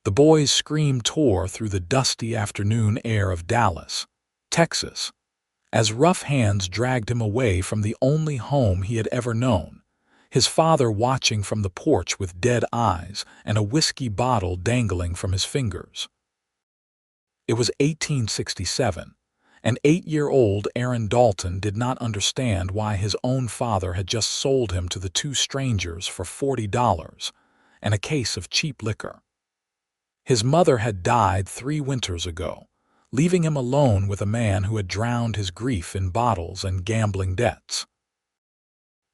The boy's scream tore through the dusty afternoon air of Dallas, Texas, as rough hands dragged him away from the only home he had ever known, his father watching from the porch with dead eyes and a whiskey bottle dangling from his fingers. It was 1867, and 8-year-old Aaron Dalton did not understand why his own father had just sold him to the two strangers for $40 and a case of cheap liquor. His mother had died 3 winters ago, leaving him alone with a man who had drowned his grief in bottles and gambling debts.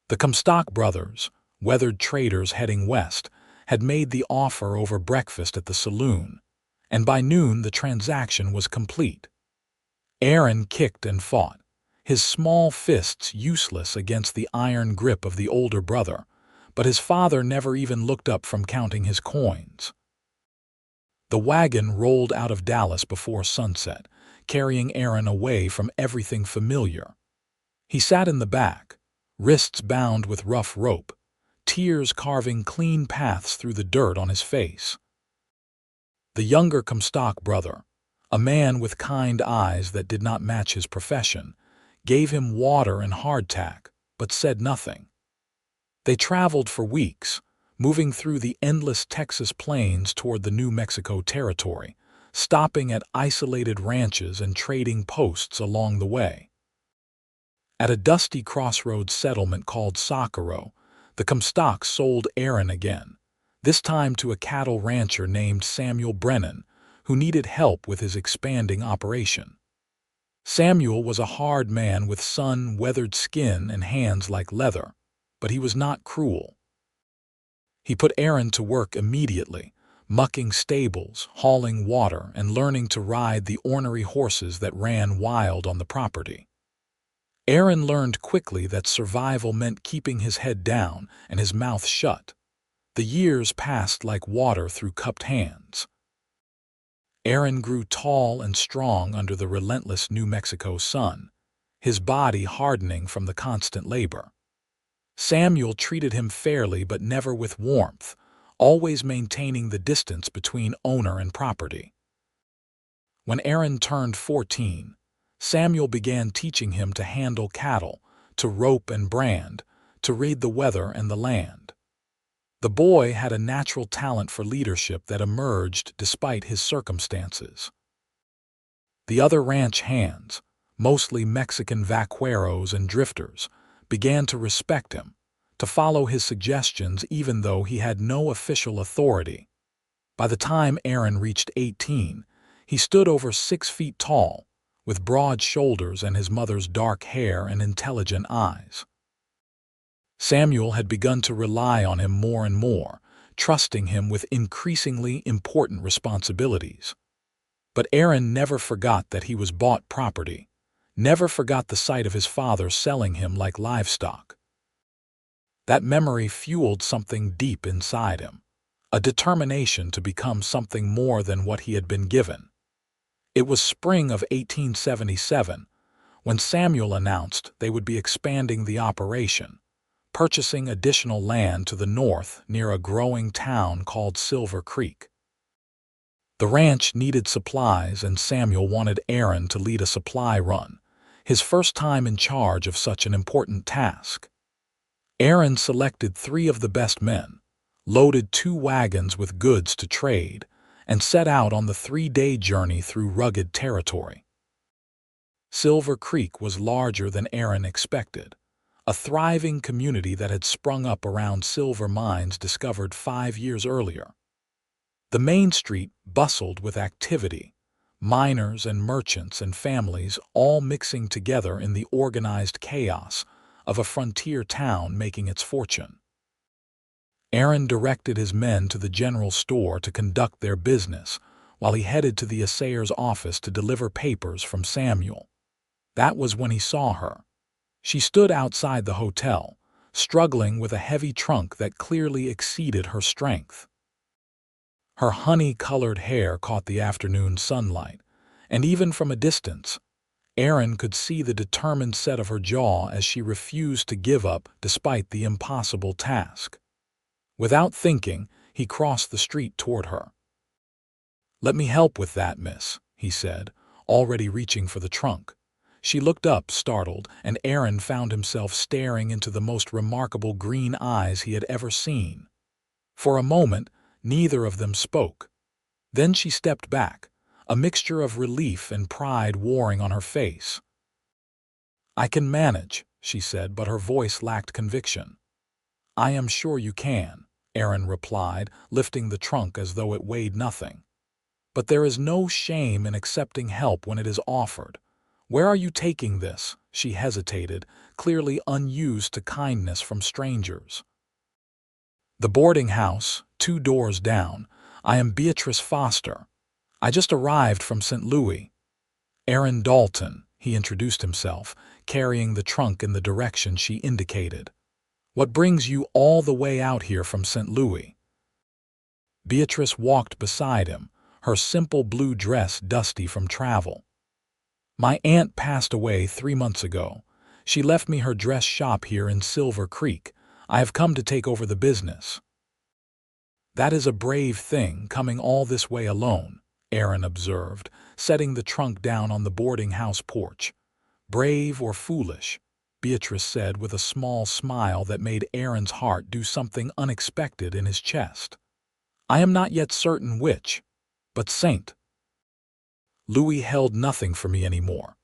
The Comstock brothers, weathered traders heading west, had made the offer over breakfast at the saloon, and by noon the transaction was complete. Aaron kicked and fought, his small fists useless against the iron grip of the older brother, but his father never even looked up from counting his coins. The wagon rolled out of Dallas before sunset, carrying Aaron away from everything familiar. He sat in the back, wrists bound with rough rope, tears carving clean paths through the dirt on his face. The younger Comstock brother, a man with kind eyes that did not match his profession, gave him water and hardtack, but said nothing. They traveled for weeks, moving through the endless Texas plains toward the New Mexico territory, stopping at isolated ranches and trading posts along the way. At a dusty crossroads settlement called Socorro, the Comstocks sold Aaron again, this time to a cattle rancher named Samuel Brennan, who needed help with his expanding operation. Samuel was a hard man with sun-weathered skin and hands like leather, but he was not cruel. He put Aaron to work immediately, mucking stables, hauling water, and learning to ride the ornery horses that ran wild on the property. Aaron learned quickly that survival meant keeping his head down and his mouth shut. The years passed like water through cupped hands. Aaron grew tall and strong under the relentless New Mexico sun, his body hardening from the constant labor. Samuel treated him fairly but never with warmth, always maintaining the distance between owner and property. When Aaron turned 14, Samuel began teaching him to handle cattle, to rope and brand, to read the weather and the land. The boy had a natural talent for leadership that emerged despite his circumstances. The other ranch hands, mostly Mexican vaqueros and drifters, began to respect him, to follow his suggestions even though he had no official authority. By the time Aaron reached 18, he stood over 6 feet tall, with broad shoulders and his mother's dark hair and intelligent eyes. Samuel had begun to rely on him more and more, trusting him with increasingly important responsibilities. But Aaron never forgot that he was bought property, never forgot the sight of his father selling him like livestock. That memory fueled something deep inside him, a determination to become something more than what he had been given. It was spring of 1877 when Samuel announced they would be expanding the operation, purchasing additional land to the north near a growing town called Silver Creek. The ranch needed supplies and Samuel wanted Aaron to lead a supply run, his first time in charge of such an important task. Aaron selected 3 of the best men, loaded 2 wagons with goods to trade, and set out on the 3-day journey through rugged territory. Silver Creek was larger than Aaron expected, a thriving community that had sprung up around silver mines discovered 5 years earlier. The main street bustled with activity, miners and merchants and families all mixing together in the organized chaos of a frontier town making its fortune. Aaron directed his men to the general store to conduct their business, while he headed to the assayer's office to deliver papers from Samuel. That was when he saw her. She stood outside the hotel, struggling with a heavy trunk that clearly exceeded her strength. Her honey-colored hair caught the afternoon sunlight, and even from a distance, Aaron could see the determined set of her jaw as she refused to give up despite the impossible task. Without thinking, he crossed the street toward her. "Let me help with that, miss," he said, already reaching for the trunk. She looked up, startled, and Aaron found himself staring into the most remarkable green eyes he had ever seen. For a moment, neither of them spoke. Then she stepped back, a mixture of relief and pride warring on her face. "I can manage," she said, but her voice lacked conviction. "I am sure you can," Aaron replied, lifting the trunk as though it weighed nothing. "But there is no shame in accepting help when it is offered. Where are you taking this?" She hesitated, clearly unused to kindness from strangers. "The boarding house, 2 doors down. I am Beatrice Foster. I just arrived from St. Louis." "Aaron Dalton," he introduced himself, carrying the trunk in the direction she indicated. "What brings you all the way out here from St. Louis?" Beatrice walked beside him, her simple blue dress dusty from travel. "My aunt passed away 3 months ago. She left me her dress shop here in Silver Creek. I have come to take over the business." "That is a brave thing, coming all this way alone," Aaron observed, setting the trunk down on the boarding house porch. "Brave or foolish," Beatrice said with a small smile that made Aaron's heart do something unexpected in his chest. "I am not yet certain which, but St. Louis held nothing for me anymore.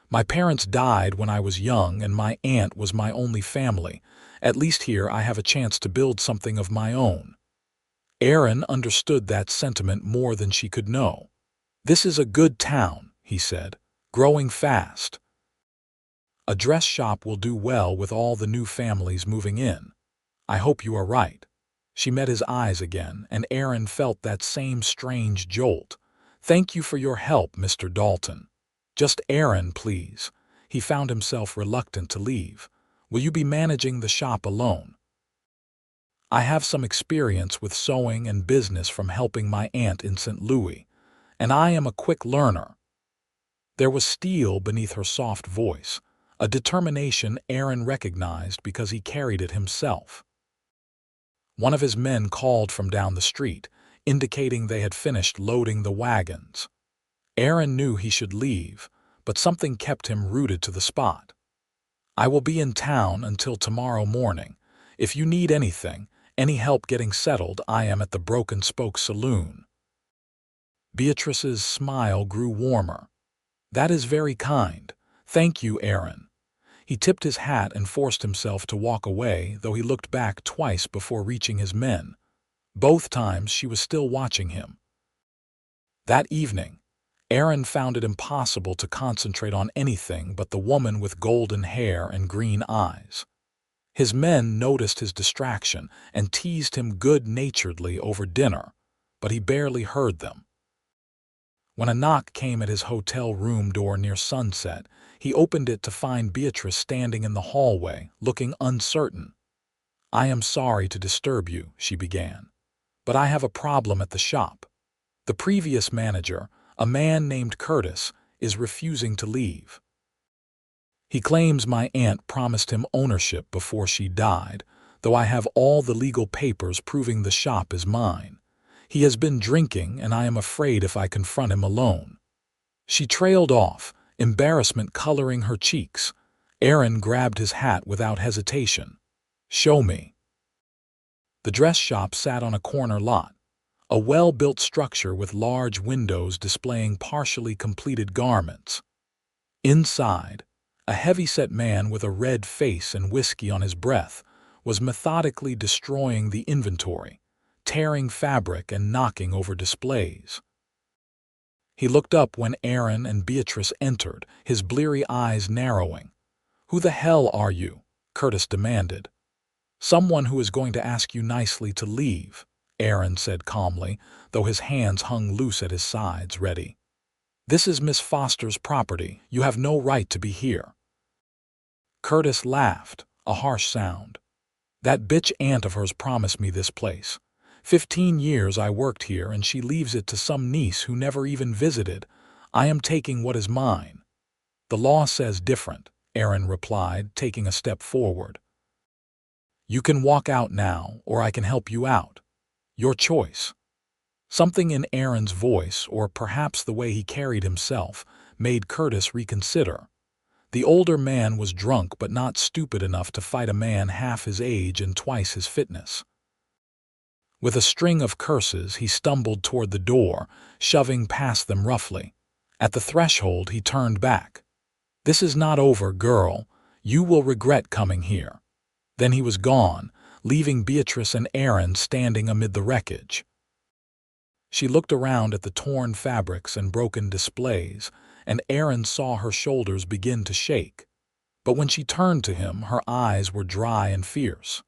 My parents died when I was young, and my aunt was my only family. At least here I have a chance to build something of my own." Aaron understood that sentiment more than she could know. "This is a good town," he said, "growing fast. A dress shop will do well with all the new families moving in. I hope you are right." She met his eyes again, and Aaron felt that same strange jolt. "Thank you for your help, Mr. Dalton." "Just Aaron, please." He found himself reluctant to leave. "Will you be managing the shop alone?" "I have some experience with sewing and business from helping my aunt in St. Louis, and I am a quick learner." There was steel beneath her soft voice, a determination Aaron recognized because he carried it himself. One of his men called from down the street, indicating they had finished loading the wagons. Aaron knew he should leave, but something kept him rooted to the spot. "I will be in town until tomorrow morning. If you need anything, any help getting settled, I am at the Broken Spoke Saloon." Beatrice's smile grew warmer. "That is very kind. Thank you, Aaron." He tipped his hat and forced himself to walk away, though he looked back twice before reaching his men. Both times she was still watching him. That evening, Aaron found it impossible to concentrate on anything but the woman with golden hair and green eyes. His men noticed his distraction and teased him good-naturedly over dinner, but he barely heard them. When a knock came at his hotel room door near sunset, he opened it to find Beatrice standing in the hallway, looking uncertain. "I am sorry to disturb you," she began, "but I have a problem at the shop. The previous manager, a man named Curtis, is refusing to leave. He claims my aunt promised him ownership before she died, though I have all the legal papers proving the shop is mine. He has been drinking, and I am afraid if I confront him alone." She trailed off, embarrassment coloring her cheeks. Aaron grabbed his hat without hesitation. "Show me." The dress shop sat on a corner lot, a well-built structure with large windows displaying partially completed garments. Inside, a heavy-set man with a red face and whiskey on his breath was methodically destroying the inventory, tearing fabric and knocking over displays. He looked up when Aaron and Beatrice entered, his bleary eyes narrowing. "Who the hell are you?" Curtis demanded. "Someone who is going to ask you nicely to leave," Aaron said calmly, though his hands hung loose at his sides, ready. "This is Miss Foster's property. You have no right to be here." Curtis laughed, a harsh sound. "That bitch aunt of hers promised me this place. 15 years I worked here, and she leaves it to some niece who never even visited. I am taking what is mine." "The law says different," Aaron replied, taking a step forward. "You can walk out now, or I can help you out. Your choice." Something in Aaron's voice, or perhaps the way he carried himself, made Curtis reconsider. The older man was drunk but not stupid enough to fight a man half his age and twice his fitness. With a string of curses, he stumbled toward the door, shoving past them roughly. At the threshold, he turned back. "This is not over, girl. You will regret coming here." Then he was gone, leaving Beatrice and Aaron standing amid the wreckage. She looked around at the torn fabrics and broken displays, and Aaron saw her shoulders begin to shake. But when she turned to him, her eyes were dry and fierce.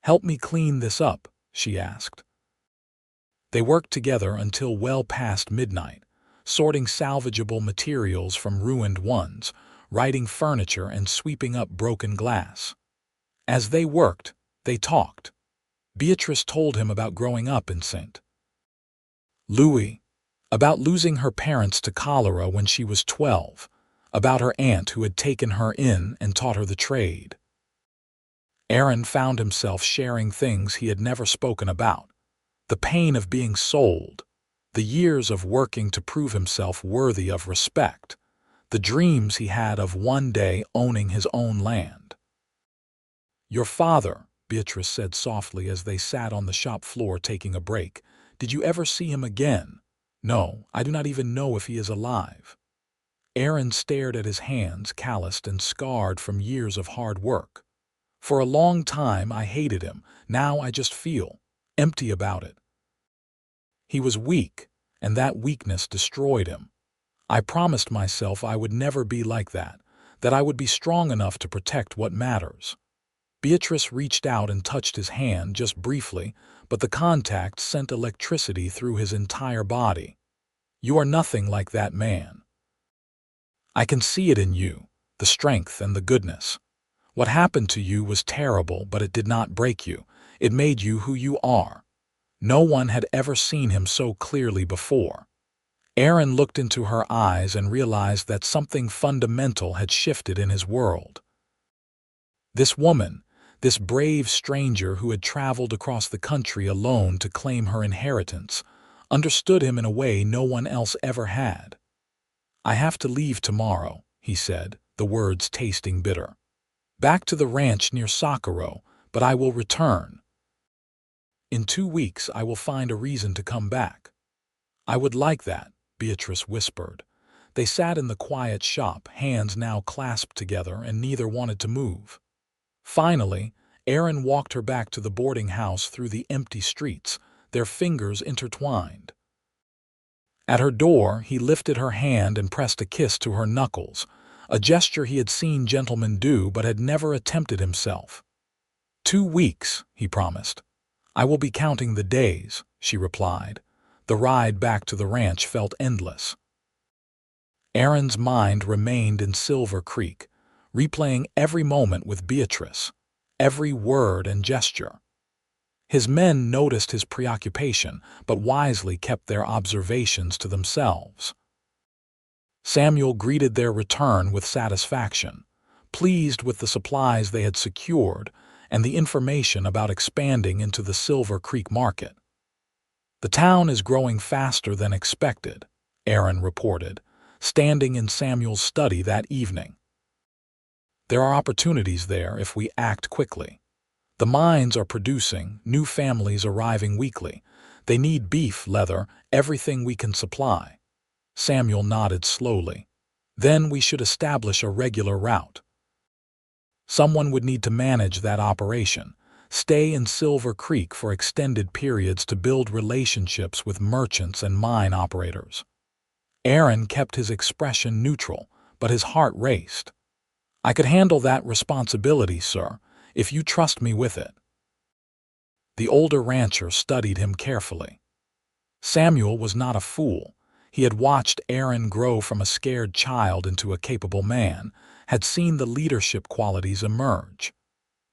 "Help me clean this up," she asked. They worked together until well past midnight, sorting salvageable materials from ruined ones, righting furniture and sweeping up broken glass. As they worked, they talked. Beatrice told him about growing up in St. Louis, about losing her parents to cholera when she was 12, about her aunt who had taken her in and taught her the trade. Aaron found himself sharing things he had never spoken about: the pain of being sold, the years of working to prove himself worthy of respect, the dreams he had of one day owning his own land. "Your father," Beatrice said softly as they sat on the shop floor taking a break, "did you ever see him again?" "No, I do not even know if he is alive." Aaron stared at his hands, calloused and scarred from years of hard work. "For a long time I hated him. Now I just feel empty about it." He was weak, and that weakness destroyed him. "I promised myself I would never be like that I would be strong enough to protect what matters." Beatrice reached out and touched his hand just briefly, but the contact sent electricity through his entire body. "You are nothing like that man. I can see it in you, the strength and the goodness. What happened to you was terrible, but it did not break you. It made you who you are." No one had ever seen him so clearly before. Aaron looked into her eyes and realized that something fundamental had shifted in his world. This woman, this brave stranger who had traveled across the country alone to claim her inheritance, understood him in a way no one else ever had. "I have to leave tomorrow," he said, the words tasting bitter. "Back to the ranch near Socorro, but I will return. In 2 weeks I will find a reason to come back." "I would like that," Beatrice whispered. They sat in the quiet shop, hands now clasped together, and neither wanted to move. Finally, Aaron walked her back to the boarding house through the empty streets, their fingers intertwined. At her door, he lifted her hand and pressed a kiss to her knuckles, a gesture he had seen gentlemen do but had never attempted himself. 2 weeks, he promised. "I will be counting the days," she replied. The ride back to the ranch felt endless. Aaron's mind remained in Silver Creek, replaying every moment with Beatrice, every word and gesture. His men noticed his preoccupation, but wisely kept their observations to themselves. Samuel greeted their return with satisfaction, pleased with the supplies they had secured and the information about expanding into the Silver Creek market. "The town is growing faster than expected," Aaron reported, standing in Samuel's study that evening. "There are opportunities there if we act quickly. The mines are producing, new families arriving weekly. They need beef, leather, everything we can supply." Samuel nodded slowly. "Then we should establish a regular route. Someone would need to manage that operation, stay in Silver Creek for extended periods to build relationships with merchants and mine operators." Aaron kept his expression neutral, but his heart raced. "I could handle that responsibility, sir, if you trust me with it." The older rancher studied him carefully. Samuel was not a fool. He had watched Aaron grow from a scared child into a capable man, had seen the leadership qualities emerge.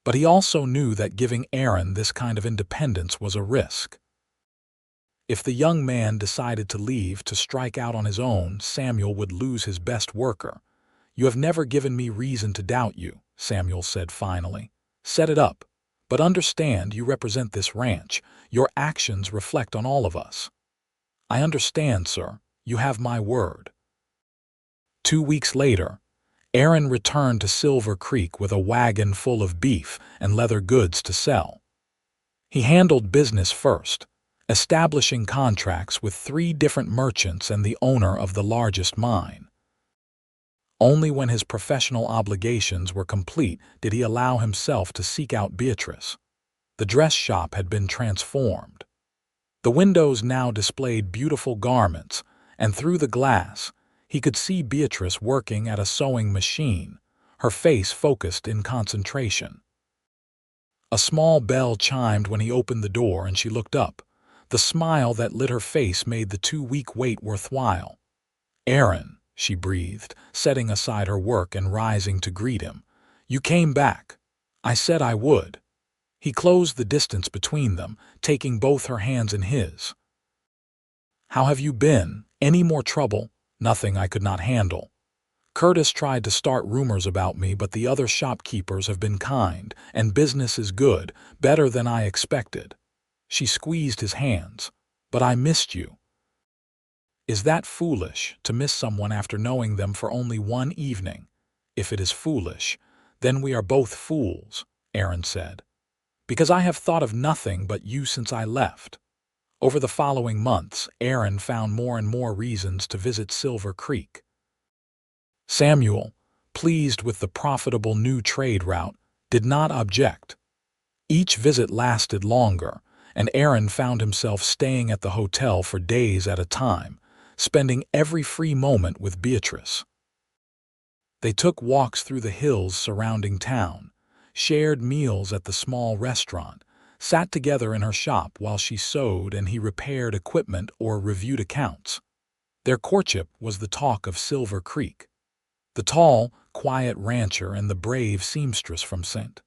But he also knew that giving Aaron this kind of independence was a risk. If the young man decided to leave to strike out on his own, Samuel would lose his best worker. "You have never given me reason to doubt you," Samuel said finally. "Set it up. But understand, you represent this ranch. Your actions reflect on all of us." I understand, sir. You have my word. 2 weeks later, Aaron returned to Silver Creek with a wagon full of beef and leather goods to sell. He handled business first, establishing contracts with 3 different merchants and the owner of the largest mine. Only when his professional obligations were complete did he allow himself to seek out Beatrice. The dress shop had been transformed. The windows now displayed beautiful garments, and through the glass, he could see Beatrice working at a sewing machine, her face focused in concentration. A small bell chimed when he opened the door and she looked up. The smile that lit her face made the 2-week wait worthwhile. "Aaron," she breathed, setting aside her work and rising to greet him. "You came back. I said I would." He closed the distance between them, taking both her hands in his. "How have you been? Any more trouble?" "Nothing I could not handle. Curtis tried to start rumors about me, but the other shopkeepers have been kind, and business is good, better than I expected." She squeezed his hands. "But I missed you." "Is that foolish, to miss someone after knowing them for only one evening?" "If it is foolish, then we are both fools," Aaron said. "Because I have thought of nothing but you since I left." Over the following months, Aaron found more and more reasons to visit Silver Creek. Samuel, pleased with the profitable new trade route, did not object. Each visit lasted longer, and Aaron found himself staying at the hotel for days at a time, spending every free moment with Beatrice. They took walks through the hills surrounding town, shared meals at the small restaurant, sat together in her shop while she sewed and he repaired equipment or reviewed accounts. Their courtship was the talk of Silver Creek. The tall, quiet rancher and the brave seamstress from St.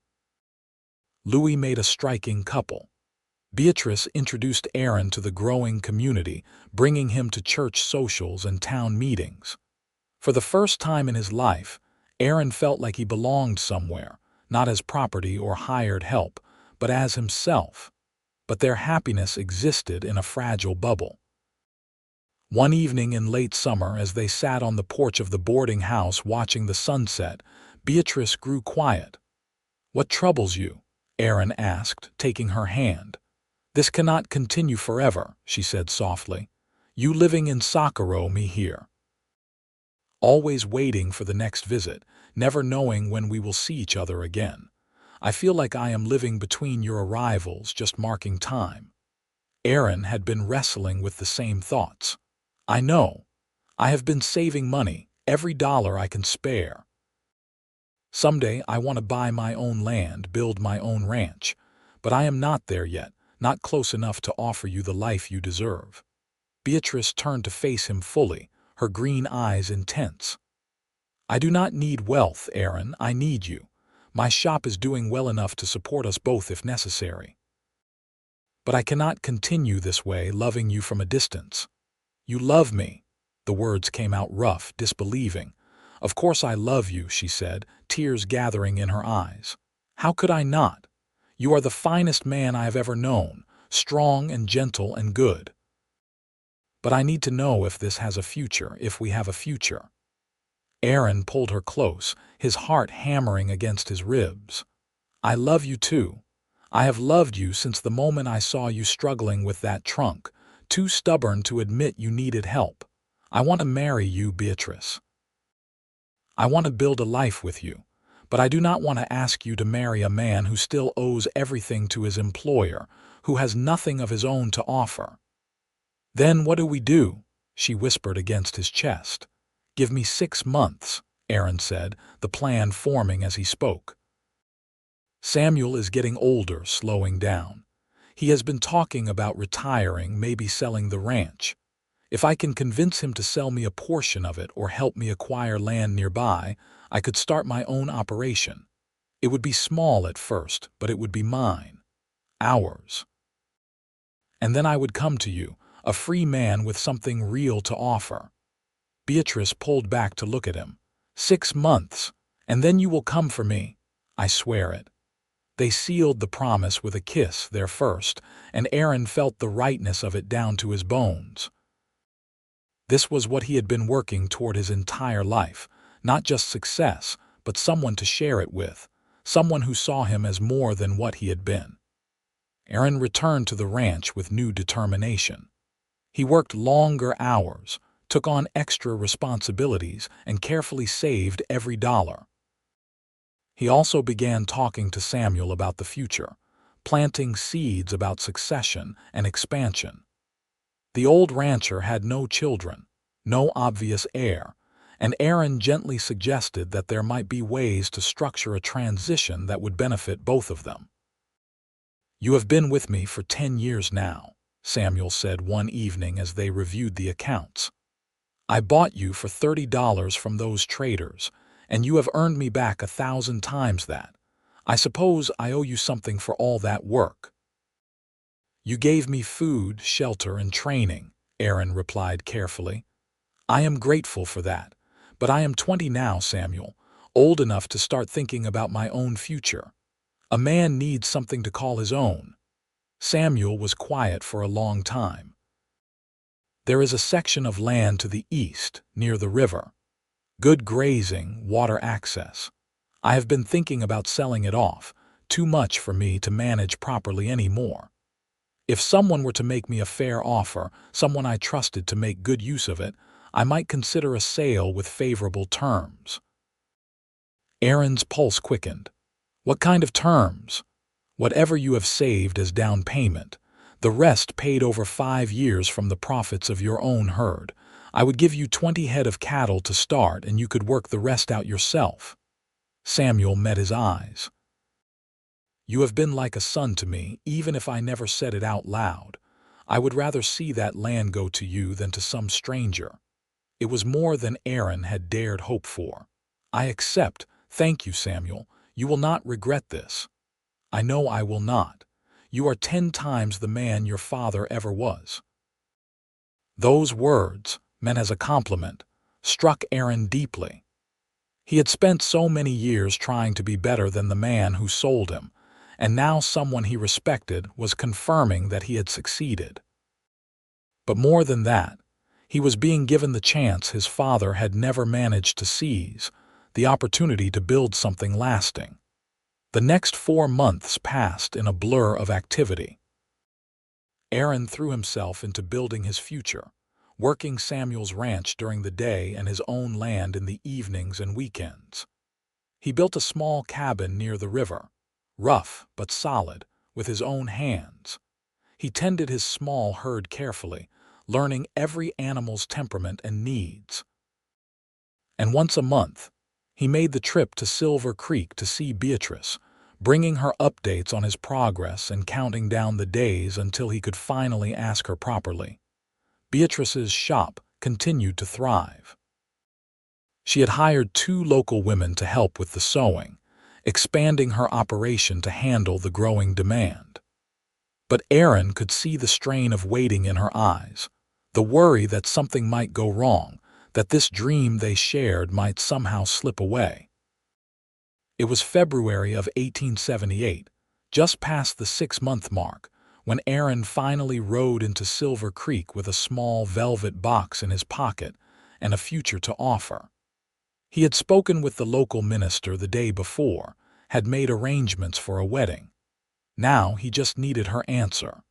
Louis made a striking couple. Beatrice introduced Aaron to the growing community, bringing him to church socials and town meetings. For the first time in his life, Aaron felt like he belonged somewhere, not as property or hired help, but as himself. But their happiness existed in a fragile bubble. One evening in late summer, as they sat on the porch of the boarding house watching the sunset, Beatrice grew quiet. "What troubles you?" Aaron asked, taking her hand. "This cannot continue forever," she said softly. "You living in Socorro, me here. Always waiting for the next visit, never knowing when we will see each other again. I feel like I am living between your arrivals, just marking time." Aaron had been wrestling with the same thoughts. "I know. I have been saving money, every dollar I can spare. Someday I want to buy my own land, build my own ranch. But I am not there yet, not close enough to offer you the life you deserve." Beatrice turned to face him fully, her green eyes intense. "I do not need wealth, Aaron, I need you. My shop is doing well enough to support us both if necessary. But I cannot continue this way, loving you from a distance." "You love me." The words came out rough, disbelieving. "Of course I love you," she said, tears gathering in her eyes. "How could I not? You are the finest man I have ever known, strong and gentle and good. But I need to know if this has a future, if we have a future." Aaron pulled her close, his heart hammering against his ribs. "I love you too. I have loved you since the moment I saw you struggling with that trunk, too stubborn to admit you needed help. I want to marry you, Beatrice. I want to build a life with you, but I do not want to ask you to marry a man who still owes everything to his employer, who has nothing of his own to offer." "Then what do we do?" she whispered against his chest. "Give me 6 months," Aaron said, the plan forming as he spoke. "Samuel is getting older, slowing down. He has been talking about retiring, maybe selling the ranch. If I can convince him to sell me a portion of it or help me acquire land nearby, I could start my own operation. It would be small at first, but it would be mine. Ours. And then I would come to you, a free man with something real to offer." Beatrice pulled back to look at him. 6 months, and then you will come for me. I swear it." They sealed the promise with a kiss, their first, and Aaron felt the rightness of it down to his bones. This was what he had been working toward his entire life, not just success, but someone to share it with, someone who saw him as more than what he had been. Aaron returned to the ranch with new determination. He worked longer hours, took on extra responsibilities, and carefully saved every dollar. He also began talking to Samuel about the future, planting seeds about succession and expansion. The old rancher had no children, no obvious heir, and Aaron gently suggested that there might be ways to structure a transition that would benefit both of them. "You have been with me for 10 years now," Samuel said one evening as they reviewed the accounts. "I bought you for $30 from those traders, and you have earned me back 1,000 times that. I suppose I owe you something for all that work." "You gave me food, shelter, and training," Aaron replied carefully. "I am grateful for that, but I am 20 now, Samuel, old enough to start thinking about my own future. A man needs something to call his own." Samuel was quiet for a long time. "There is a section of land to the east, near the river. Good grazing, water access. I have been thinking about selling it off, too much for me to manage properly anymore. If someone were to make me a fair offer, someone I trusted to make good use of it, I might consider a sale with favorable terms." Aaron's pulse quickened. "What kind of terms?" "Whatever you have saved as down payment. The rest paid over 5 years from the profits of your own herd. I would give you 20 head of cattle to start, and you could work the rest out yourself." Samuel met his eyes. "You have been like a son to me, even if I never said it out loud. I would rather see that land go to you than to some stranger." It was more than Aaron had dared hope for. "I accept. Thank you, Samuel. You will not regret this." "I know I will not. You are 10 times the man your father ever was." Those words, meant as a compliment, struck Aaron deeply. He had spent so many years trying to be better than the man who sold him, and now someone he respected was confirming that he had succeeded. But more than that, he was being given the chance his father had never managed to seize, the opportunity to build something lasting. The next 4 months passed in a blur of activity. Aaron threw himself into building his future, working Samuel's ranch during the day and his own land in the evenings and weekends. He built a small cabin near the river, rough but solid, with his own hands. He tended his small herd carefully, learning every animal's temperament and needs. And once a month, he made the trip to Silver Creek to see Beatrice, bringing her updates on his progress and counting down the days until he could finally ask her properly. Beatrice's shop continued to thrive. She had hired 2 local women to help with the sewing, expanding her operation to handle the growing demand. But Aaron could see the strain of waiting in her eyes, the worry that something might go wrong, that this dream they shared might somehow slip away. It was February of 1878, just past the 6-month mark, when Aaron finally rode into Silver Creek with a small velvet box in his pocket and a future to offer. He had spoken with the local minister the day before, had made arrangements for a wedding. Now he just needed her answer.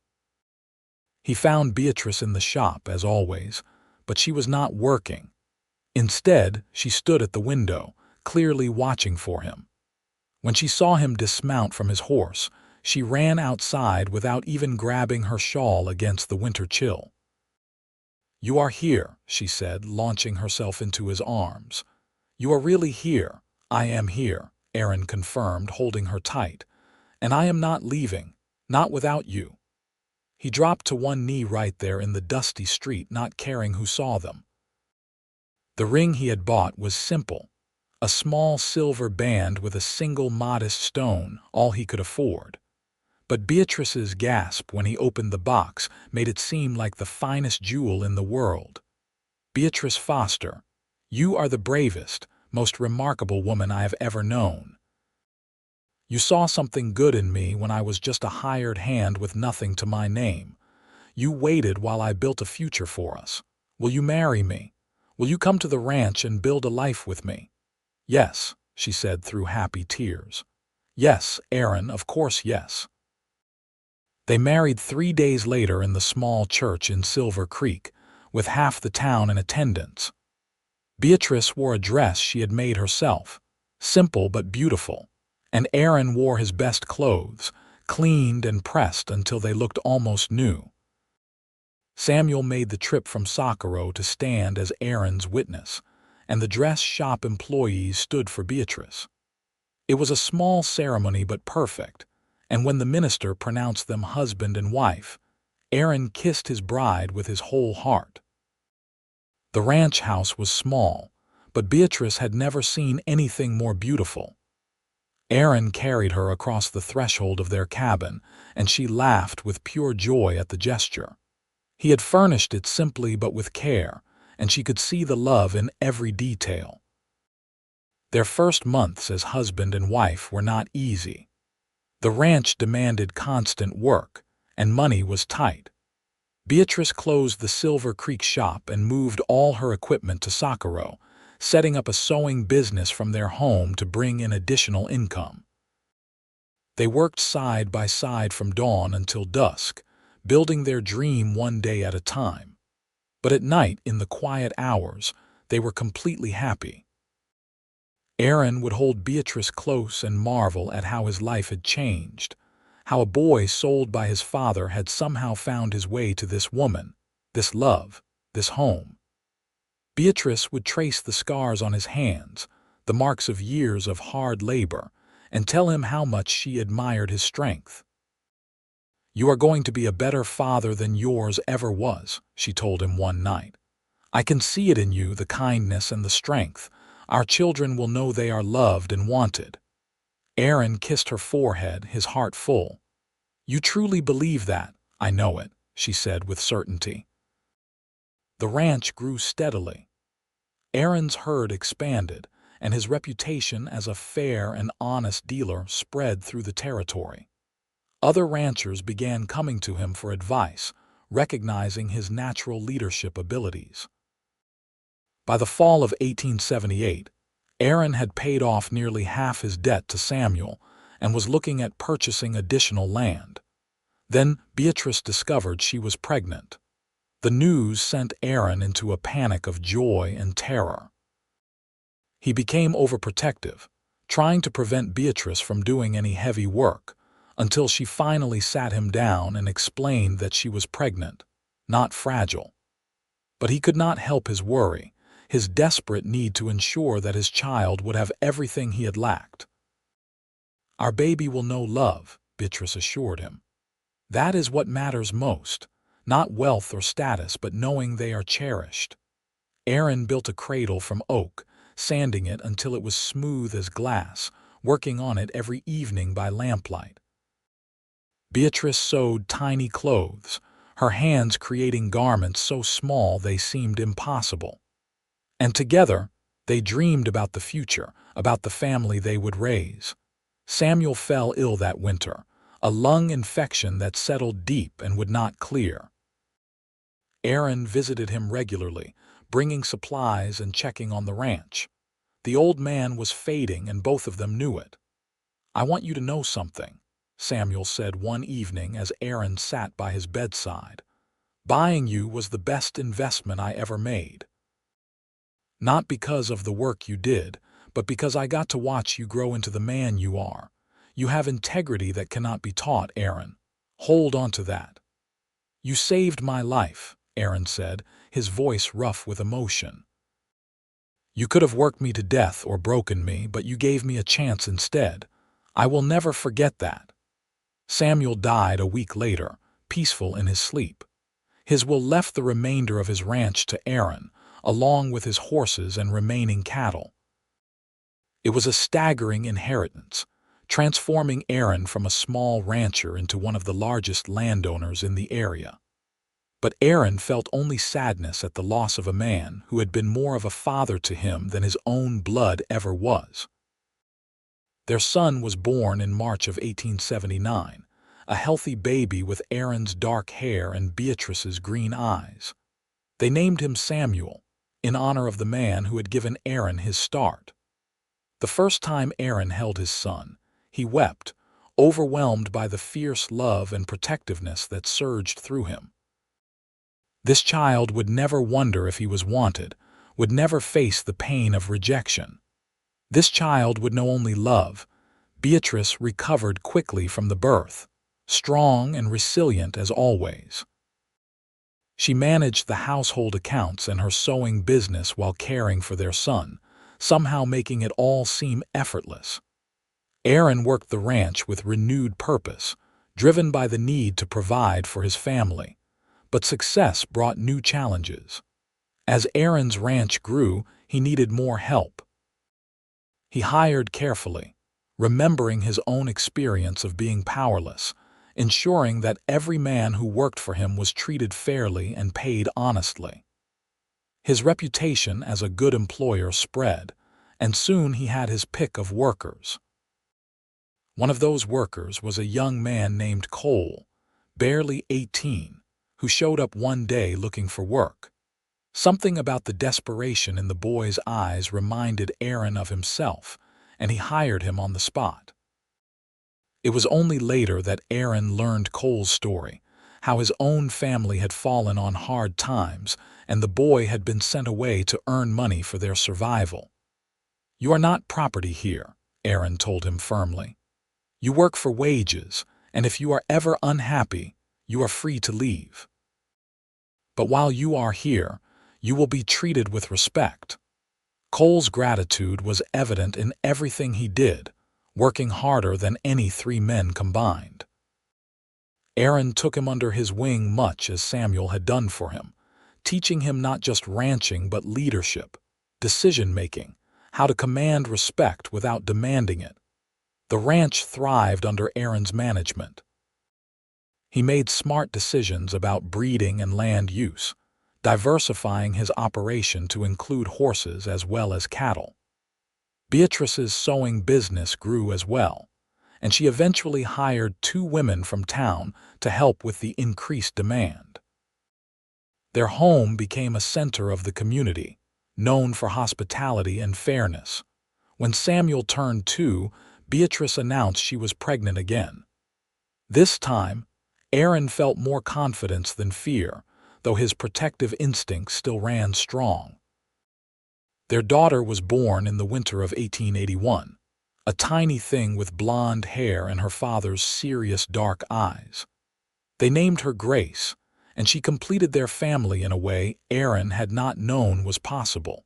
He found Beatrice in the shop, as always, but she was not working. Instead, she stood at the window, clearly watching for him. When she saw him dismount from his horse, she ran outside without even grabbing her shawl against the winter chill. "You are here," she said, launching herself into his arms. "You are really here." "I am here," Aaron confirmed, holding her tight. "And I am not leaving, not without you." He dropped to one knee right there in the dusty street, not caring who saw them. The ring he had bought was simple, a small silver band with a single modest stone, all he could afford. But Beatrice's gasp when he opened the box made it seem like the finest jewel in the world. "Beatrice Foster, you are the bravest, most remarkable woman I have ever known. You saw something good in me when I was just a hired hand with nothing to my name. You waited while I built a future for us. Will you marry me? Will you come to the ranch and build a life with me?" "Yes," she said through happy tears. "Yes, Aaron, of course yes." They married 3 days later in the small church in Silver Creek, with half the town in attendance. Beatrice wore a dress she had made herself, simple but beautiful, and Aaron wore his best clothes, cleaned and pressed until they looked almost new. Samuel made the trip from Socorro to stand as Aaron's witness, and the dress shop employees stood for Beatrice. It was a small ceremony but perfect, and when the minister pronounced them husband and wife, Aaron kissed his bride with his whole heart. The ranch house was small, but Beatrice had never seen anything more beautiful. Aaron carried her across the threshold of their cabin, and she laughed with pure joy at the gesture. He had furnished it simply but with care, and she could see the love in every detail. Their first months as husband and wife were not easy. The ranch demanded constant work, and money was tight. Beatrice closed the Silver Creek shop and moved all her equipment to Socorro, setting up a sewing business from their home to bring in additional income. They worked side by side from dawn until dusk, building their dream one day at a time. But at night, in the quiet hours, they were completely happy. Aaron would hold Beatrice close and marvel at how his life had changed, how a boy sold by his father had somehow found his way to this woman, this love, this home. Beatrice would trace the scars on his hands, the marks of years of hard labor, and tell him how much she admired his strength. "You are going to be a better father than yours ever was," she told him one night. "I can see it in you, the kindness and the strength. Our children will know they are loved and wanted." Aaron kissed her forehead, his heart full. "You truly believe that?" "I know it," she said with certainty. The ranch grew steadily. Aaron's herd expanded, and his reputation as a fair and honest dealer spread through the territory. Other ranchers began coming to him for advice, recognizing his natural leadership abilities. By the fall of 1878, Aaron had paid off nearly half his debt to Samuel and was looking at purchasing additional land. Then Beatrice discovered she was pregnant. The news sent Aaron into a panic of joy and terror. He became overprotective, trying to prevent Beatrice from doing any heavy work, until she finally sat him down and explained that she was pregnant, not fragile. But he could not help his worry, his desperate need to ensure that his child would have everything he had lacked. "Our baby will know love," Beatrice assured him. "That is what matters most, not wealth or status, but knowing they are cherished." Aaron built a cradle from oak, sanding it until it was smooth as glass, working on it every evening by lamplight. Beatrice sewed tiny clothes, her hands creating garments so small they seemed impossible. And together, they dreamed about the future, about the family they would raise. Samuel fell ill that winter, a lung infection that settled deep and would not clear. Aaron visited him regularly, bringing supplies and checking on the ranch. The old man was fading, and both of them knew it. "I want you to know something," Samuel said one evening as Aaron sat by his bedside. "Buying you was the best investment I ever made. Not because of the work you did, but because I got to watch you grow into the man you are. You have integrity that cannot be taught, Aaron. Hold on to that." "You saved my life," Aaron said, his voice rough with emotion. "You could have worked me to death or broken me, but you gave me a chance instead. I will never forget that." Samuel died a week later, peaceful in his sleep. His will left the remainder of his ranch to Aaron, along with his horses and remaining cattle. It was a staggering inheritance, transforming Aaron from a small rancher into one of the largest landowners in the area. But Aaron felt only sadness at the loss of a man who had been more of a father to him than his own blood ever was. Their son was born in March of 1879, a healthy baby with Aaron's dark hair and Beatrice's green eyes. They named him Samuel, in honor of the man who had given Aaron his start. The first time Aaron held his son, he wept, overwhelmed by the fierce love and protectiveness that surged through him. This child would never wonder if he was wanted, would never face the pain of rejection. This child would know only love. Beatrice recovered quickly from the birth, strong and resilient as always. She managed the household accounts and her sewing business while caring for their son, somehow making it all seem effortless. Aaron worked the ranch with renewed purpose, driven by the need to provide for his family. But success brought new challenges. As Aaron's ranch grew, he needed more help. He hired carefully, remembering his own experience of being powerless, ensuring that every man who worked for him was treated fairly and paid honestly. His reputation as a good employer spread, and soon he had his pick of workers. One of those workers was a young man named Cole, barely 18, who showed up one day looking for work. Something about the desperation in the boy's eyes reminded Aaron of himself, and he hired him on the spot. It was only later that Aaron learned Cole's story, how his own family had fallen on hard times and the boy had been sent away to earn money for their survival. "You are not property here," Aaron told him firmly. "You work for wages, and if you are ever unhappy, you are free to leave. But while you are here, you will be treated with respect." Cole's gratitude was evident in everything he did, working harder than any 3 men combined. Aaron took him under his wing much as Samuel had done for him, teaching him not just ranching but leadership, decision-making, how to command respect without demanding it. The ranch thrived under Aaron's management. He made smart decisions about breeding and land use, diversifying his operation to include horses as well as cattle. Beatrice's sewing business grew as well, and she eventually hired 2 women from town to help with the increased demand. Their home became a center of the community, known for hospitality and fairness. When Samuel turned 2, Beatrice announced she was pregnant again. This time, Aaron felt more confidence than fear, though his protective instincts still ran strong. Their daughter was born in the winter of 1881, a tiny thing with blonde hair and her father's serious dark eyes. They named her Grace, and she completed their family in a way Aaron had not known was possible.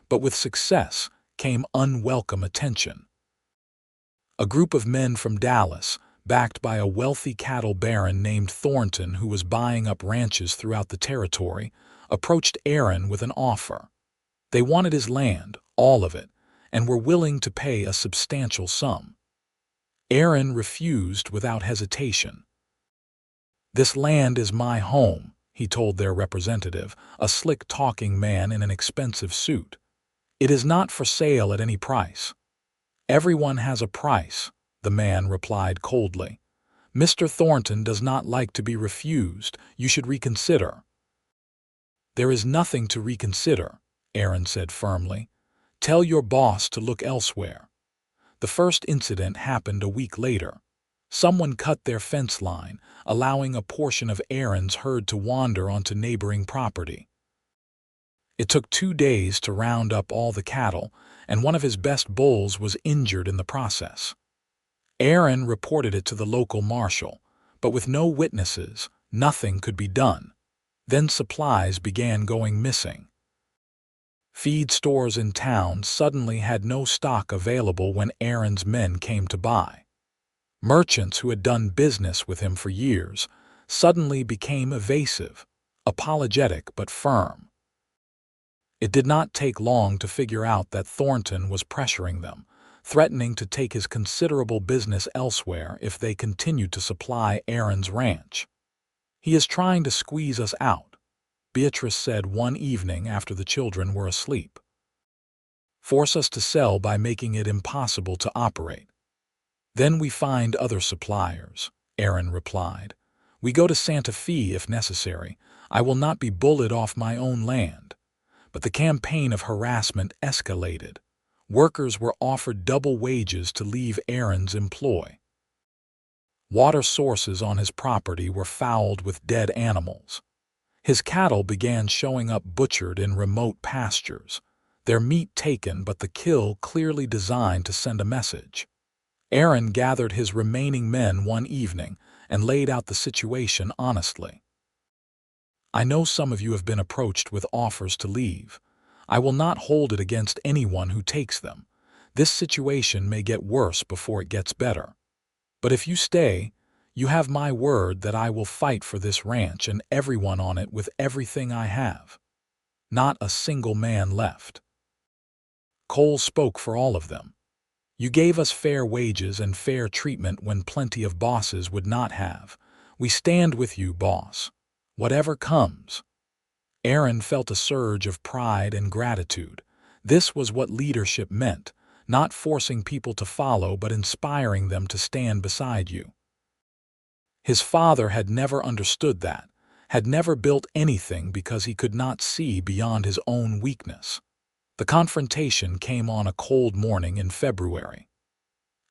But with success came unwelcome attention. A group of men from Dallas, backed by a wealthy cattle baron named Thornton who was buying up ranches throughout the territory, approached Aaron with an offer. They wanted his land, all of it, and were willing to pay a substantial sum. Aaron refused without hesitation. "This land is my home," he told their representative, a slick-talking man in an expensive suit. "It is not for sale at any price." "Everyone has a price," the man replied coldly. "Mr. Thornton does not like to be refused. You should reconsider." "There is nothing to reconsider," Aaron said firmly. "Tell your boss to look elsewhere." The first incident happened a week later. Someone cut their fence line, allowing a portion of Aaron's herd to wander onto neighboring property. It took 2 days to round up all the cattle, and one of his best bulls was injured in the process. Aaron reported it to the local marshal, but with no witnesses, nothing could be done. Then supplies began going missing. Feed stores in town suddenly had no stock available when Aaron's men came to buy. Merchants who had done business with him for years suddenly became evasive, apologetic but firm. It did not take long to figure out that Thornton was pressuring them, threatening to take his considerable business elsewhere if they continued to supply Aaron's ranch. "He is trying to squeeze us out," Beatrice said one evening after the children were asleep. "Force us to sell by making it impossible to operate." "Then we find other suppliers," Aaron replied. "We go to Santa Fe if necessary. I will not be bullied off my own land. But the campaign of harassment escalated. Workers were offered double wages to leave Aaron's employ. Water sources on his property were fouled with dead animals. His cattle began showing up butchered in remote pastures, their meat taken but the kill clearly designed to send a message. Aaron gathered his remaining men one evening and laid out the situation honestly. I know some of you have been approached with offers to leave. I will not hold it against anyone who takes them. This situation may get worse before it gets better. But if you stay, you have my word that I will fight for this ranch and everyone on it with everything I have. Not a single man left. Cole spoke for all of them. You gave us fair wages and fair treatment when plenty of bosses would not have. We stand with you, boss. Whatever comes. Aaron felt a surge of pride and gratitude. This was what leadership meant, not forcing people to follow but inspiring them to stand beside you. His father had never understood that, had never built anything because he could not see beyond his own weakness. The confrontation came on a cold morning in February.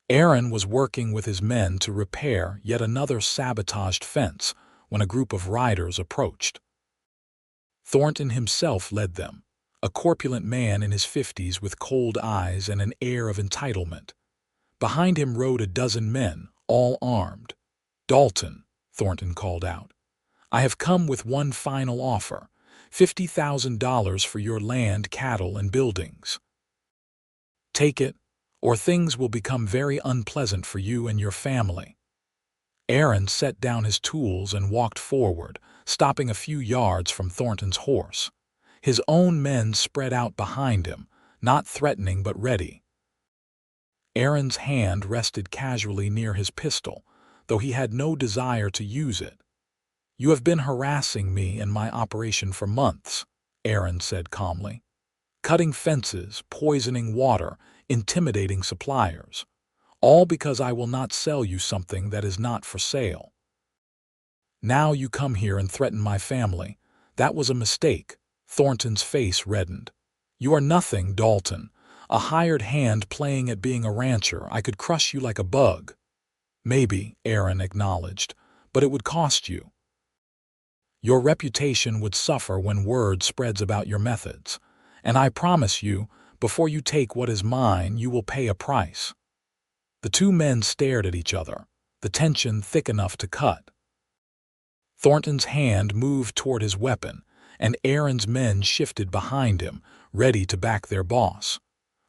Aaron was working with his men to repair yet another sabotaged fence when a group of riders approached. Thornton himself led them, a corpulent man in his 50s with cold eyes and an air of entitlement. Behind him rode a dozen men, all armed. "Dalton," Thornton called out, "I have come with one final offer, $50,000 for your land, cattle, and buildings. Take it, or things will become very unpleasant for you and your family." Aaron set down his tools and walked forward, stopping a few yards from Thornton's horse. His own men spread out behind him, not threatening but ready. Aaron's hand rested casually near his pistol, though he had no desire to use it. "You have been harassing me and my operation for months," Aaron said calmly. "Cutting fences, poisoning water, intimidating suppliers. All because I will not sell you something that is not for sale. Now you come here and threaten my family. That was a mistake." Thornton's face reddened. "You are nothing, Dalton. A hired hand playing at being a rancher. I could crush you like a bug." "Maybe," Aaron acknowledged, "but it would cost you. Your reputation would suffer when word spreads about your methods. And I promise you, before you take what is mine, you will pay a price." The two men stared at each other, the tension thick enough to cut. Thornton's hand moved toward his weapon, and Aaron's men shifted behind him, ready to back their boss.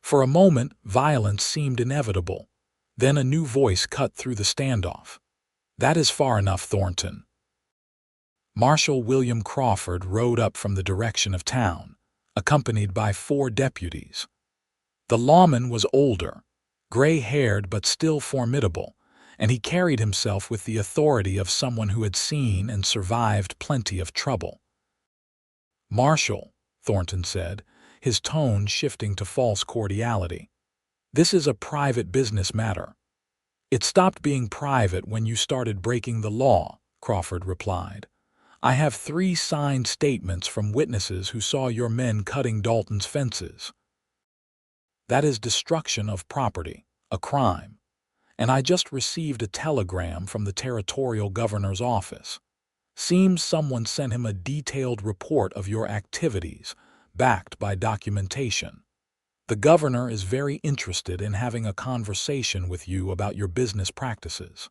For a moment, violence seemed inevitable. Then a new voice cut through the standoff. "That is far enough, Thornton." Marshal William Crawford rode up from the direction of town, accompanied by 4 deputies. The lawman was older, gray-haired but still formidable, and he carried himself with the authority of someone who had seen and survived plenty of trouble. "Marshal," Thornton said, his tone shifting to false cordiality, "this is a private business matter." "It stopped being private when you started breaking the law," Crawford replied. "I have 3 signed statements from witnesses who saw your men cutting Dalton's fences. That is destruction of property, a crime. And I just received a telegram from the territorial governor's office. Seems someone sent him a detailed report of your activities, backed by documentation. The governor is very interested in having a conversation with you about your business practices."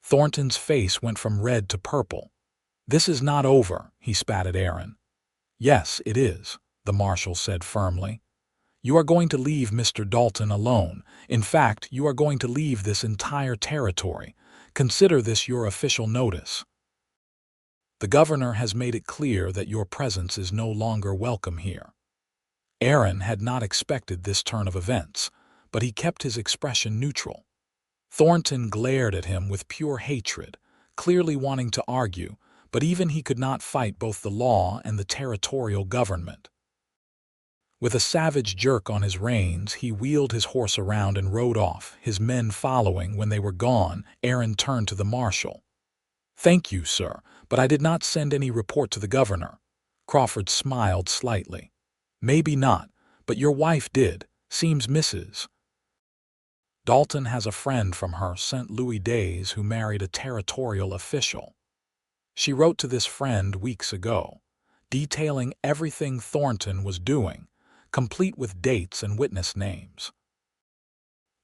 Thornton's face went from red to purple. "This is not over," he spat at Aaron. "Yes, it is," the marshal said firmly. "You are going to leave Mr. Dalton alone. In fact, you are going to leave this entire territory. Consider this your official notice. The governor has made it clear that your presence is no longer welcome here." Aaron had not expected this turn of events, but he kept his expression neutral. Thornton glared at him with pure hatred, clearly wanting to argue, but even he could not fight both the law and the territorial government. With a savage jerk on his reins, he wheeled his horse around and rode off, his men following. When they were gone, Aaron turned to the marshal. "Thank you, sir, But I did not send any report to the governor. Crawford smiled slightly. Maybe not, but your wife did. Seems Mrs. Dalton has a friend from her St. Louis days who married a territorial official. She wrote to this friend weeks ago, detailing everything Thornton was doing, complete with dates and witness names.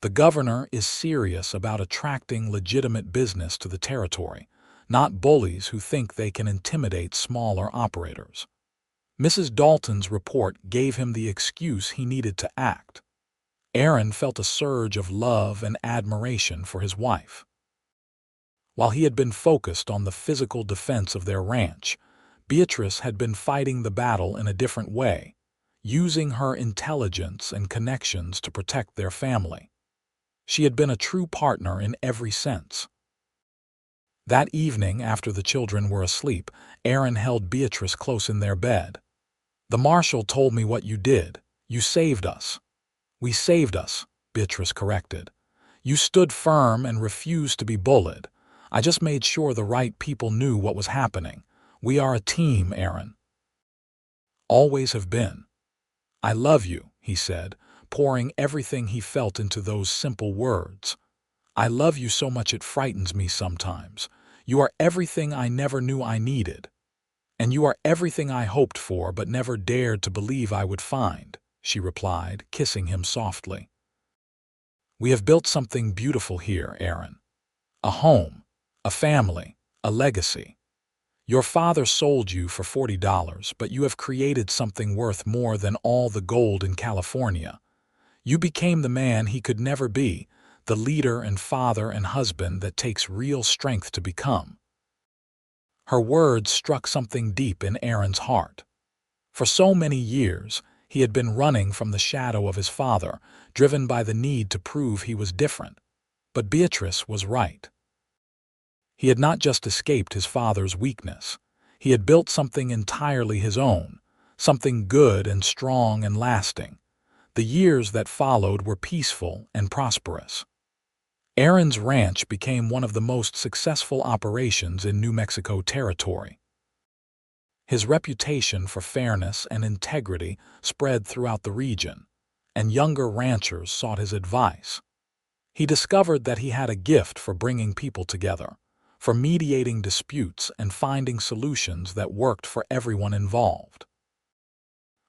The governor is serious about attracting legitimate business to the territory, not bullies who think they can intimidate smaller operators. Mrs. Dalton's report gave him the excuse he needed to act. Aaron felt a surge of love and admiration for his wife. While he had been focused on the physical defense of their ranch, Beatrice had been fighting the battle in a different way, using her intelligence and connections to protect their family. She had been a true partner in every sense. That evening, after the children were asleep, Aaron held Beatrice close in their bed. "The marshal told me what you did. You saved us." "We saved us," Beatrice corrected. "You stood firm and refused to be bullied. I just made sure the right people knew what was happening. We are a team, Aaron." "Always have been." "I love you," he said, pouring everything he felt into those simple words. "I love you so much it frightens me sometimes. You are everything I never knew I needed. And you are everything I hoped for but never dared to believe I would find," she replied, kissing him softly. "We have built something beautiful here, Aaron. A home, a family, a legacy. Your father sold you for $40, but you have created something worth more than all the gold in California. You became the man he could never be, the leader and father and husband that takes real strength to become." Her words struck something deep in Aaron's heart. For so many years, he had been running from the shadow of his father, driven by the need to prove he was different. But Beatrice was right. He had not just escaped his father's weakness. He had built something entirely his own, something good and strong and lasting. The years that followed were peaceful and prosperous. Aaron's ranch became one of the most successful operations in New Mexico territory. His reputation for fairness and integrity spread throughout the region, and younger ranchers sought his advice. He discovered that he had a gift for bringing people together, for mediating disputes and finding solutions that worked for everyone involved.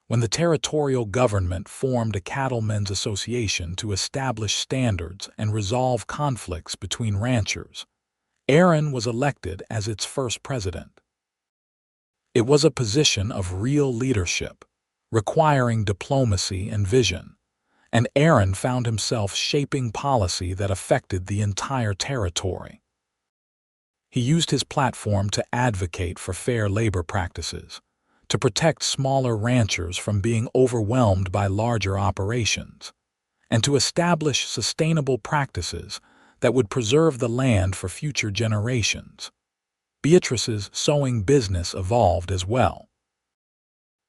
When the territorial government formed a cattlemen's association to establish standards and resolve conflicts between ranchers, Aaron was elected as its first president. It was a position of real leadership, requiring diplomacy and vision, and Aaron found himself shaping policy that affected the entire territory. He used his platform to advocate for fair labor practices, to protect smaller ranchers from being overwhelmed by larger operations, and to establish sustainable practices that would preserve the land for future generations. Beatrice's sewing business evolved as well.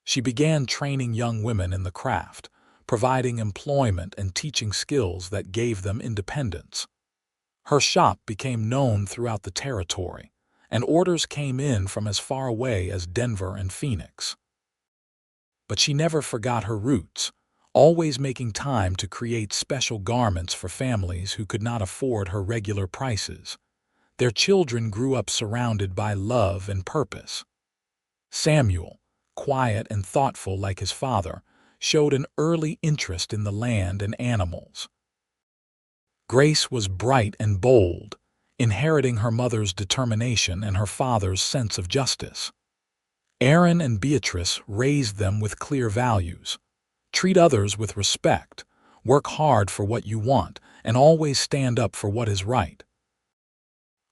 She began training young women in the craft, providing employment and teaching skills that gave them independence. Her shop became known throughout the territory, and orders came in from as far away as Denver and Phoenix. But she never forgot her roots, always making time to create special garments for families who could not afford her regular prices. Their children grew up surrounded by love and purpose. Samuel, quiet and thoughtful like his father, showed an early interest in the land and animals. Grace was bright and bold, inheriting her mother's determination and her father's sense of justice. Aaron and Beatrice raised them with clear values. Treat others with respect, work hard for what you want, and always stand up for what is right.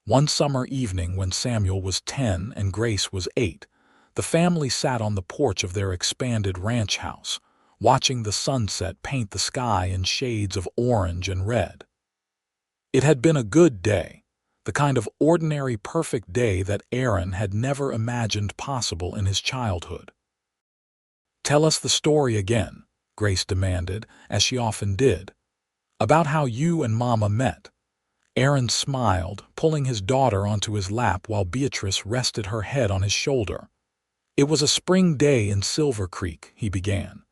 One summer evening when Samuel was 10 and Grace was 8, the family sat on the porch of their expanded ranch house, watching the sunset paint the sky in shades of orange and red. It had been a good day, the kind of ordinary perfect day that Aaron had never imagined possible in his childhood. "Tell us the story again," Grace demanded, as she often did. "About how you and Mama met." Aaron smiled, pulling his daughter onto his lap while Beatrice rested her head on his shoulder. "It was a spring day in Silver Creek," he began,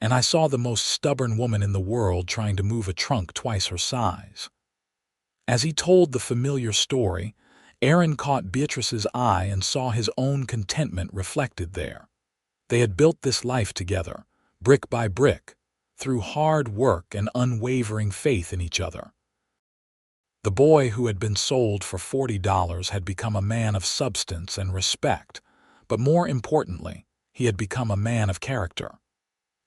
"and I saw the most stubborn woman in the world trying to move a trunk twice her size." As he told the familiar story, Aaron caught Beatrice's eye and saw his own contentment reflected there. They had built this life together, brick by brick, through hard work and unwavering faith in each other. The boy who had been sold for $40 had become a man of substance and respect, but more importantly, he had become a man of character.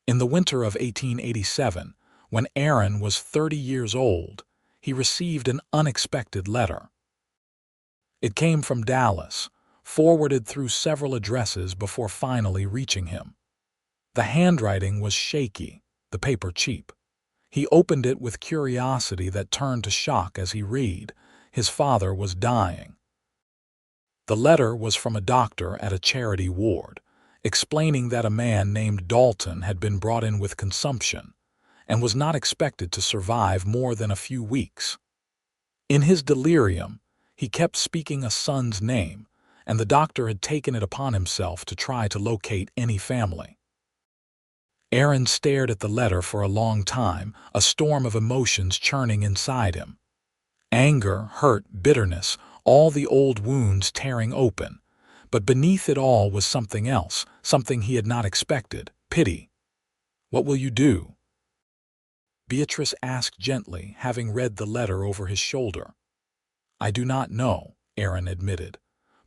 In the winter of 1887, when Aaron was 30 years old, he received an unexpected letter. It came from Dallas, forwarded through several addresses before finally reaching him. The handwriting was shaky, the paper cheap. He opened it with curiosity that turned to shock as he read. His father was dying. The letter was from a doctor at a charity ward, explaining that a man named Dalton had been brought in with consumption and was not expected to survive more than a few weeks. In his delirium, he kept speaking a son's name, and the doctor had taken it upon himself to try to locate any family. Aaron stared at the letter for a long time, a storm of emotions churning inside him. Anger, hurt, bitterness, all the old wounds tearing open. But beneath it all was something else, something he had not expected: pity. "What will you do?" Beatrice asked gently, having read the letter over his shoulder. "I do not know," Aaron admitted.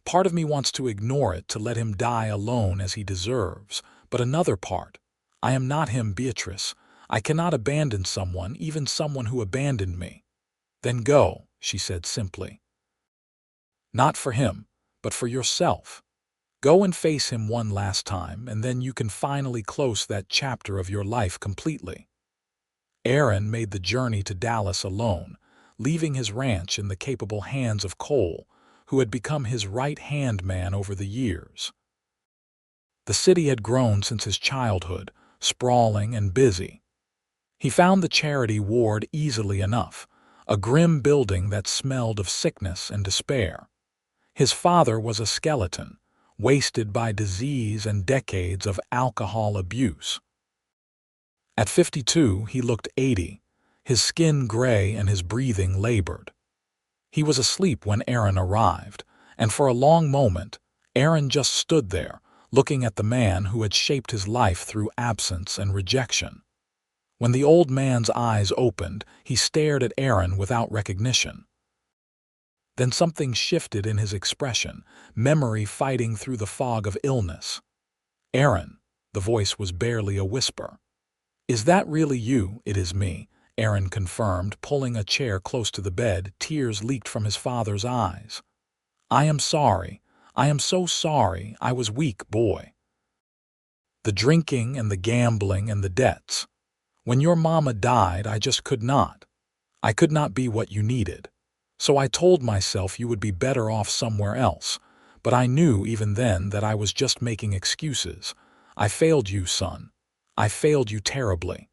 "Part of me wants to ignore it, to let him die alone as he deserves, but another part, I am not him, Beatrice. I cannot abandon someone, even someone who abandoned me." "Then go," she said simply. "Not for him, but for yourself. Go and face him one last time, and then you can finally close that chapter of your life completely." Aaron made the journey to Dallas alone, leaving his ranch in the capable hands of Cole, who had become his right-hand man over the years. The city had grown since his childhood, sprawling and busy. He found the charity ward easily enough, a grim building that smelled of sickness and despair. His father was a skeleton, wasted by disease and decades of alcohol abuse. At 52, he looked 80, his skin gray and his breathing labored. He was asleep when Aaron arrived, and for a long moment, Aaron just stood there, looking at the man who had shaped his life through absence and rejection. When the old man's eyes opened, he stared at Aaron without recognition. Then something shifted in his expression, memory fighting through the fog of illness. "Aaron," the voice was barely a whisper. "Is that really you?" "It is me," Aaron confirmed, pulling a chair close to the bed. Tears leaked from his father's eyes. "I am sorry. I am so sorry. I was weak, boy. The drinking and the gambling and the debts. When your mama died, I just could not. I could not be what you needed. So I told myself you would be better off somewhere else, but I knew even then that I was just making excuses. I failed you, son. I failed you terribly."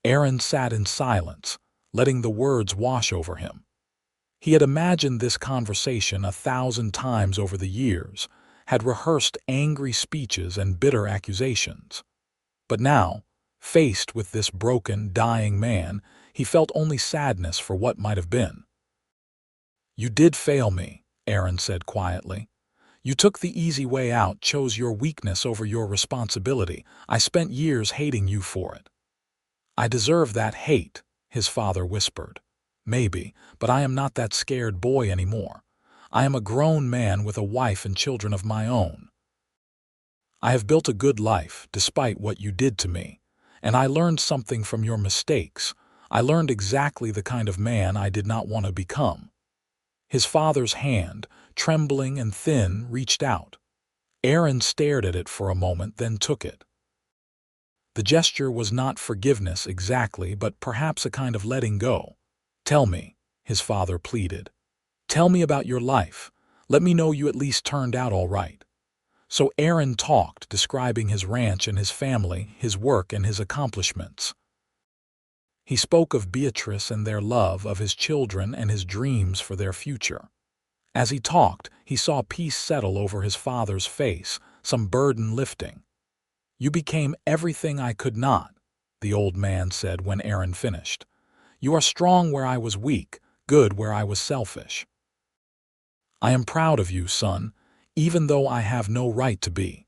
Aaron sat in silence, letting the words wash over him. He had imagined this conversation 1,000 times over the years, had rehearsed angry speeches and bitter accusations. But now, faced with this broken, dying man, he felt only sadness for what might have been. "You did fail me," Aaron said quietly. "You took the easy way out, chose your weakness over your responsibility. I spent years hating you for it." "I deserve that hate," his father whispered. "Maybe, but I am not that scared boy anymore. I am a grown man with a wife and children of my own. I have built a good life, despite what you did to me, and I learned something from your mistakes. I learned exactly the kind of man I did not want to become." His father's hand, trembling and thin, reached out. Aaron stared at it for a moment, then took it. The gesture was not forgiveness exactly, but perhaps a kind of letting go. "Tell me," his father pleaded. "Tell me about your life. Let me know you at least turned out all right." So Aaron talked, describing his ranch and his family, his work and his accomplishments. He spoke of Beatrice and their love, of his children and his dreams for their future. As he talked, he saw peace settle over his father's face, some burden lifting. "You became everything I could not," the old man said when Aaron finished. "You are strong where I was weak, good where I was selfish. I am proud of you, son, even though I have no right to be."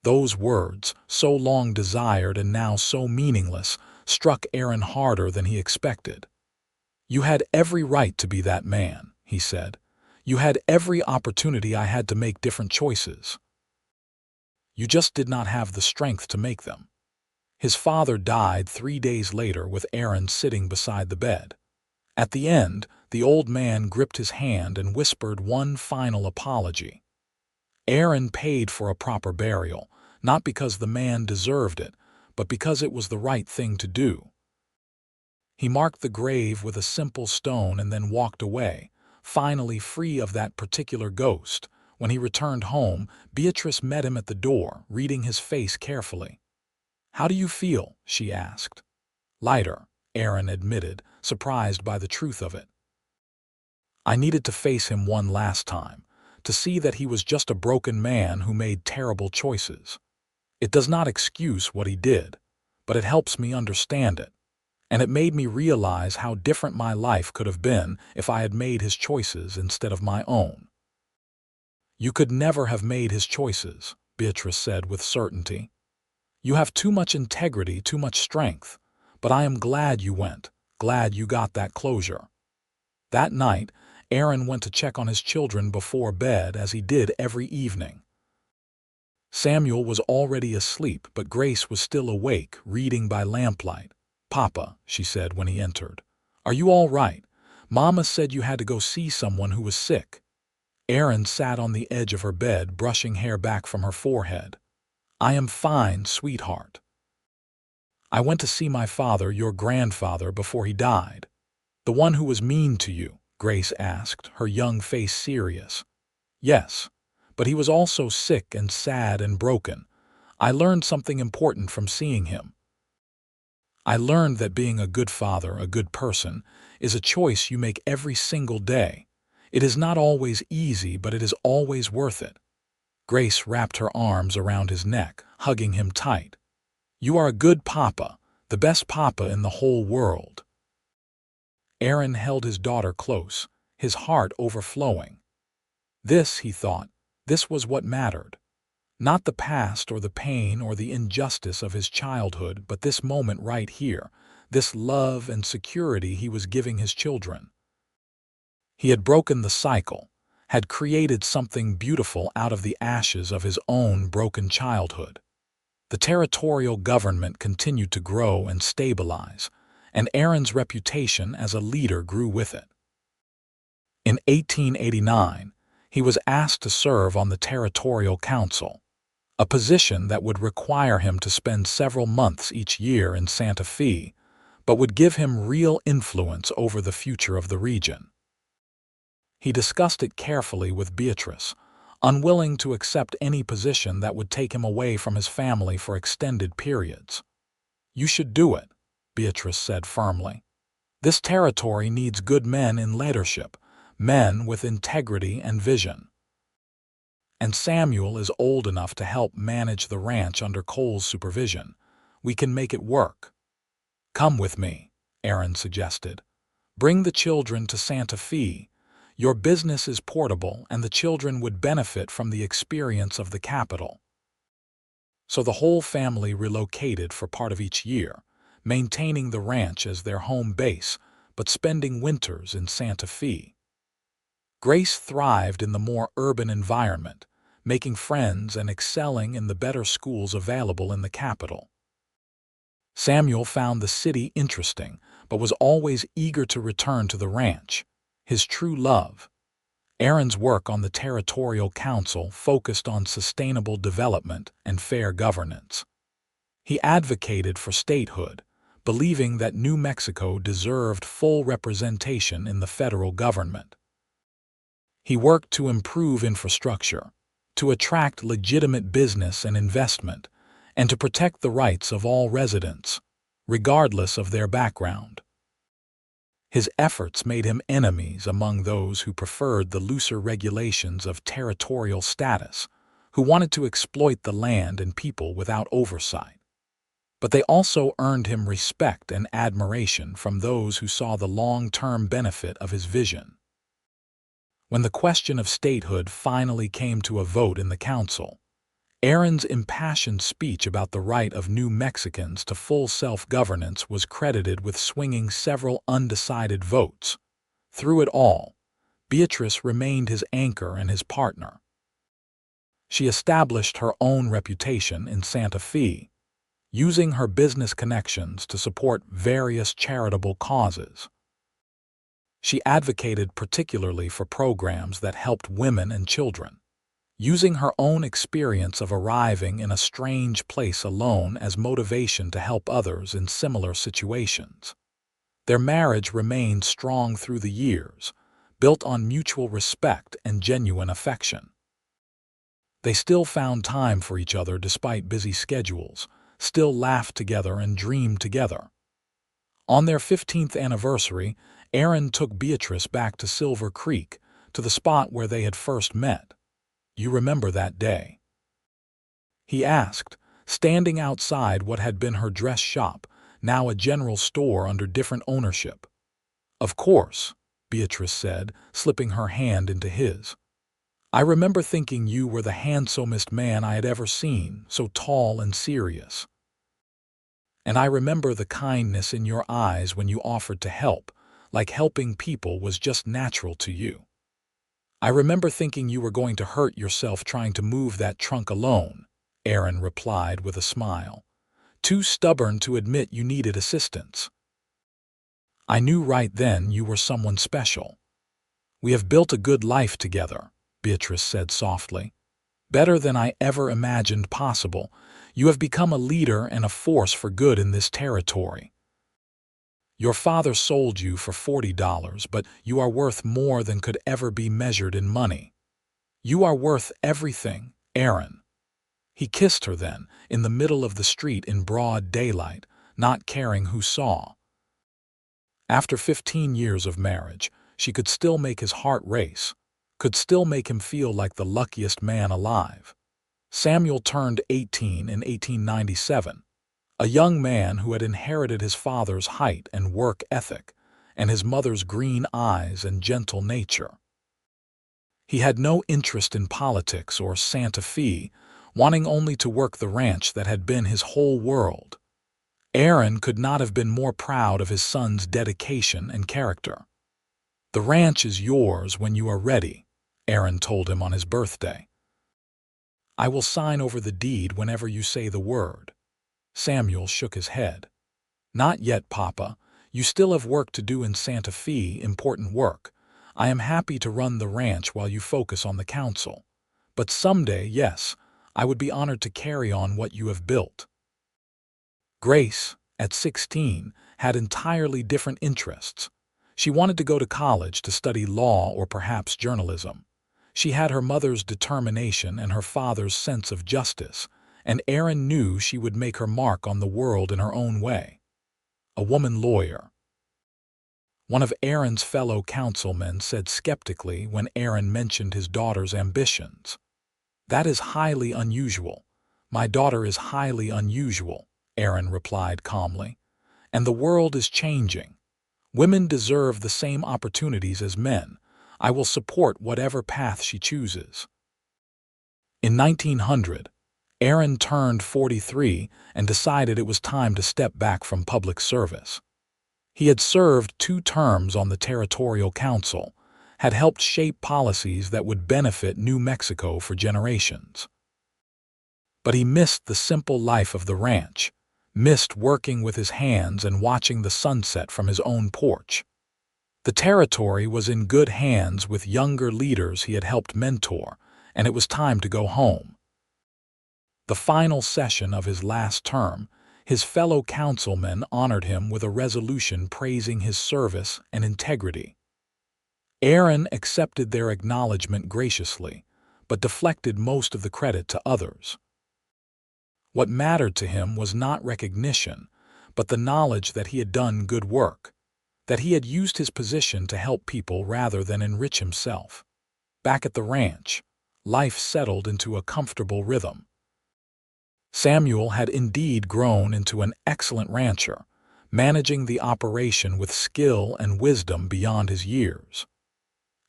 Those words, so long desired and now so meaningless, struck Aaron harder than he expected. "You had every right to be that man," he said. "You had every opportunity. I had to make different choices. You just did not have the strength to make them." His father died 3 days later with Aaron sitting beside the bed. At the end, the old man gripped his hand and whispered one final apology. Aaron paid for a proper burial, not because the man deserved it, but because it was the right thing to do. He marked the grave with a simple stone and then walked away, finally free of that particular ghost. When he returned home, Beatrice met him at the door, reading his face carefully. "How do you feel?" she asked. "Lighter," Aaron admitted, surprised by the truth of it. "I needed to face him one last time, to see that he was just a broken man who made terrible choices. It does not excuse what he did, but it helps me understand it. And it made me realize how different my life could have been if I had made his choices instead of my own." "You could never have made his choices," Beatrice said with certainty. "You have too much integrity, too much strength. But I am glad you went, glad you got that closure." That night, Aaron went to check on his children before bed, as he did every evening. Samuel was already asleep, but Grace was still awake, reading by lamplight. "Papa," she said when he entered, "are you all right? Mama said you had to go see someone who was sick." Aaron sat on the edge of her bed, brushing hair back from her forehead. "I am fine, sweetheart. I went to see my father, your grandfather, before he died." "The one who was mean to you?" Grace asked, her young face serious. "Yes, but he was also sick and sad and broken. I learned something important from seeing him. I learned that being a good father, a good person, is a choice you make every single day. It is not always easy, but it is always worth it." Grace wrapped her arms around his neck, hugging him tight. "You are a good papa, the best papa in the whole world." Aaron held his daughter close, his heart overflowing. This, he thought, this was what mattered. Not the past or the pain or the injustice of his childhood, but this moment right here, this love and security he was giving his children. He had broken the cycle, had created something beautiful out of the ashes of his own broken childhood. The territorial government continued to grow and stabilize, and Aaron's reputation as a leader grew with it. In 1889, he was asked to serve on the Territorial Council, a position that would require him to spend several months each year in Santa Fe, but would give him real influence over the future of the region. He discussed it carefully with Beatrice, unwilling to accept any position that would take him away from his family for extended periods. "You should do it," Beatrice said firmly. "This territory needs good men in leadership, men with integrity and vision. And Samuel is old enough to help manage the ranch under Cole's supervision. We can make it work." "Come with me," Aaron suggested. "Bring the children to Santa Fe. Your business is portable, and the children would benefit from the experience of the capital." So the whole family relocated for part of each year, maintaining the ranch as their home base, but spending winters in Santa Fe. Grace thrived in the more urban environment, making friends and excelling in the better schools available in the capital. Samuel found the city interesting, but was always eager to return to the ranch, his true love. Aaron's work on the Territorial Council focused on sustainable development and fair governance. He advocated for statehood, believing that New Mexico deserved full representation in the federal government. He worked to improve infrastructure, to attract legitimate business and investment, and to protect the rights of all residents. regardless of their background. His efforts made him enemies among those who preferred the looser regulations of territorial status, who wanted to exploit the land and people without oversight. But they also earned him respect and admiration from those who saw the long-term benefit of his vision. When the question of statehood finally came to a vote in the council, Aaron's impassioned speech about the right of New Mexicans to full self-governance was credited with swinging several undecided votes. Through it all, Beatrice remained his anchor and his partner. She established her own reputation in Santa Fe, using her business connections to support various charitable causes. She advocated particularly for programs that helped women and children, using her own experience of arriving in a strange place alone as motivation to help others in similar situations. Their marriage remained strong through the years, built on mutual respect and genuine affection. They still found time for each other despite busy schedules, still laughed together and dreamed together. On their 15th anniversary, Aaron took Beatrice back to Silver Creek, to the spot where they had first met. "You remember that day?" he asked, standing outside what had been her dress shop, now a general store under different ownership. "Of course," Beatrice said, slipping her hand into his. "I remember thinking you were the handsomest man I had ever seen, so tall and serious. And I remember the kindness in your eyes when you offered to help, like helping people was just natural to you. I remember thinking you were going to hurt yourself trying to move that trunk alone," Aaron replied with a smile, "too stubborn to admit you needed assistance. I knew right then you were someone special. We have built a good life together," Beatrice said softly. "Better than I ever imagined possible. You have become a leader and a force for good in this territory. Your father sold you for $40, but you are worth more than could ever be measured in money. You are worth everything, Aaron." He kissed her then, in the middle of the street in broad daylight, not caring who saw. After 15 years of marriage, she could still make his heart race, could still make him feel like the luckiest man alive. Samuel turned 18 in 1897. A young man who had inherited his father's height and work ethic, and his mother's green eyes and gentle nature. He had no interest in politics or Santa Fe, wanting only to work the ranch that had been his whole world. Aaron could not have been more proud of his son's dedication and character. "The ranch is yours when you are ready," Aaron told him on his birthday. "I will sign over the deed whenever you say the word." Samuel shook his head. "Not yet, Papa. You still have work to do in Santa Fe, important work. I am happy to run the ranch while you focus on the council. But someday, yes, I would be honored to carry on what you have built." Grace, at 16, had entirely different interests. She wanted to go to college to study law or perhaps journalism. She had her mother's determination and her father's sense of justice, and Aaron knew she would make her mark on the world in her own way. A woman lawyer. One of Aaron's fellow councilmen said skeptically when Aaron mentioned his daughter's ambitions. "That is highly unusual. My daughter is highly unusual," Aaron replied calmly. "And the world is changing. Women deserve the same opportunities as men. I will support whatever path she chooses." In 1900, Aaron turned 43 and decided it was time to step back from public service. He had served 2 terms on the Territorial Council, had helped shape policies that would benefit New Mexico for generations. But he missed the simple life of the ranch, missed working with his hands and watching the sunset from his own porch. The territory was in good hands with younger leaders he had helped mentor, and it was time to go home. The final session of his last term, his fellow councilmen honored him with a resolution praising his service and integrity. Aaron accepted their acknowledgement graciously, but deflected most of the credit to others. What mattered to him was not recognition, but the knowledge that he had done good work, that he had used his position to help people rather than enrich himself. Back at the ranch, life settled into a comfortable rhythm. Samuel had indeed grown into an excellent rancher, managing the operation with skill and wisdom beyond his years.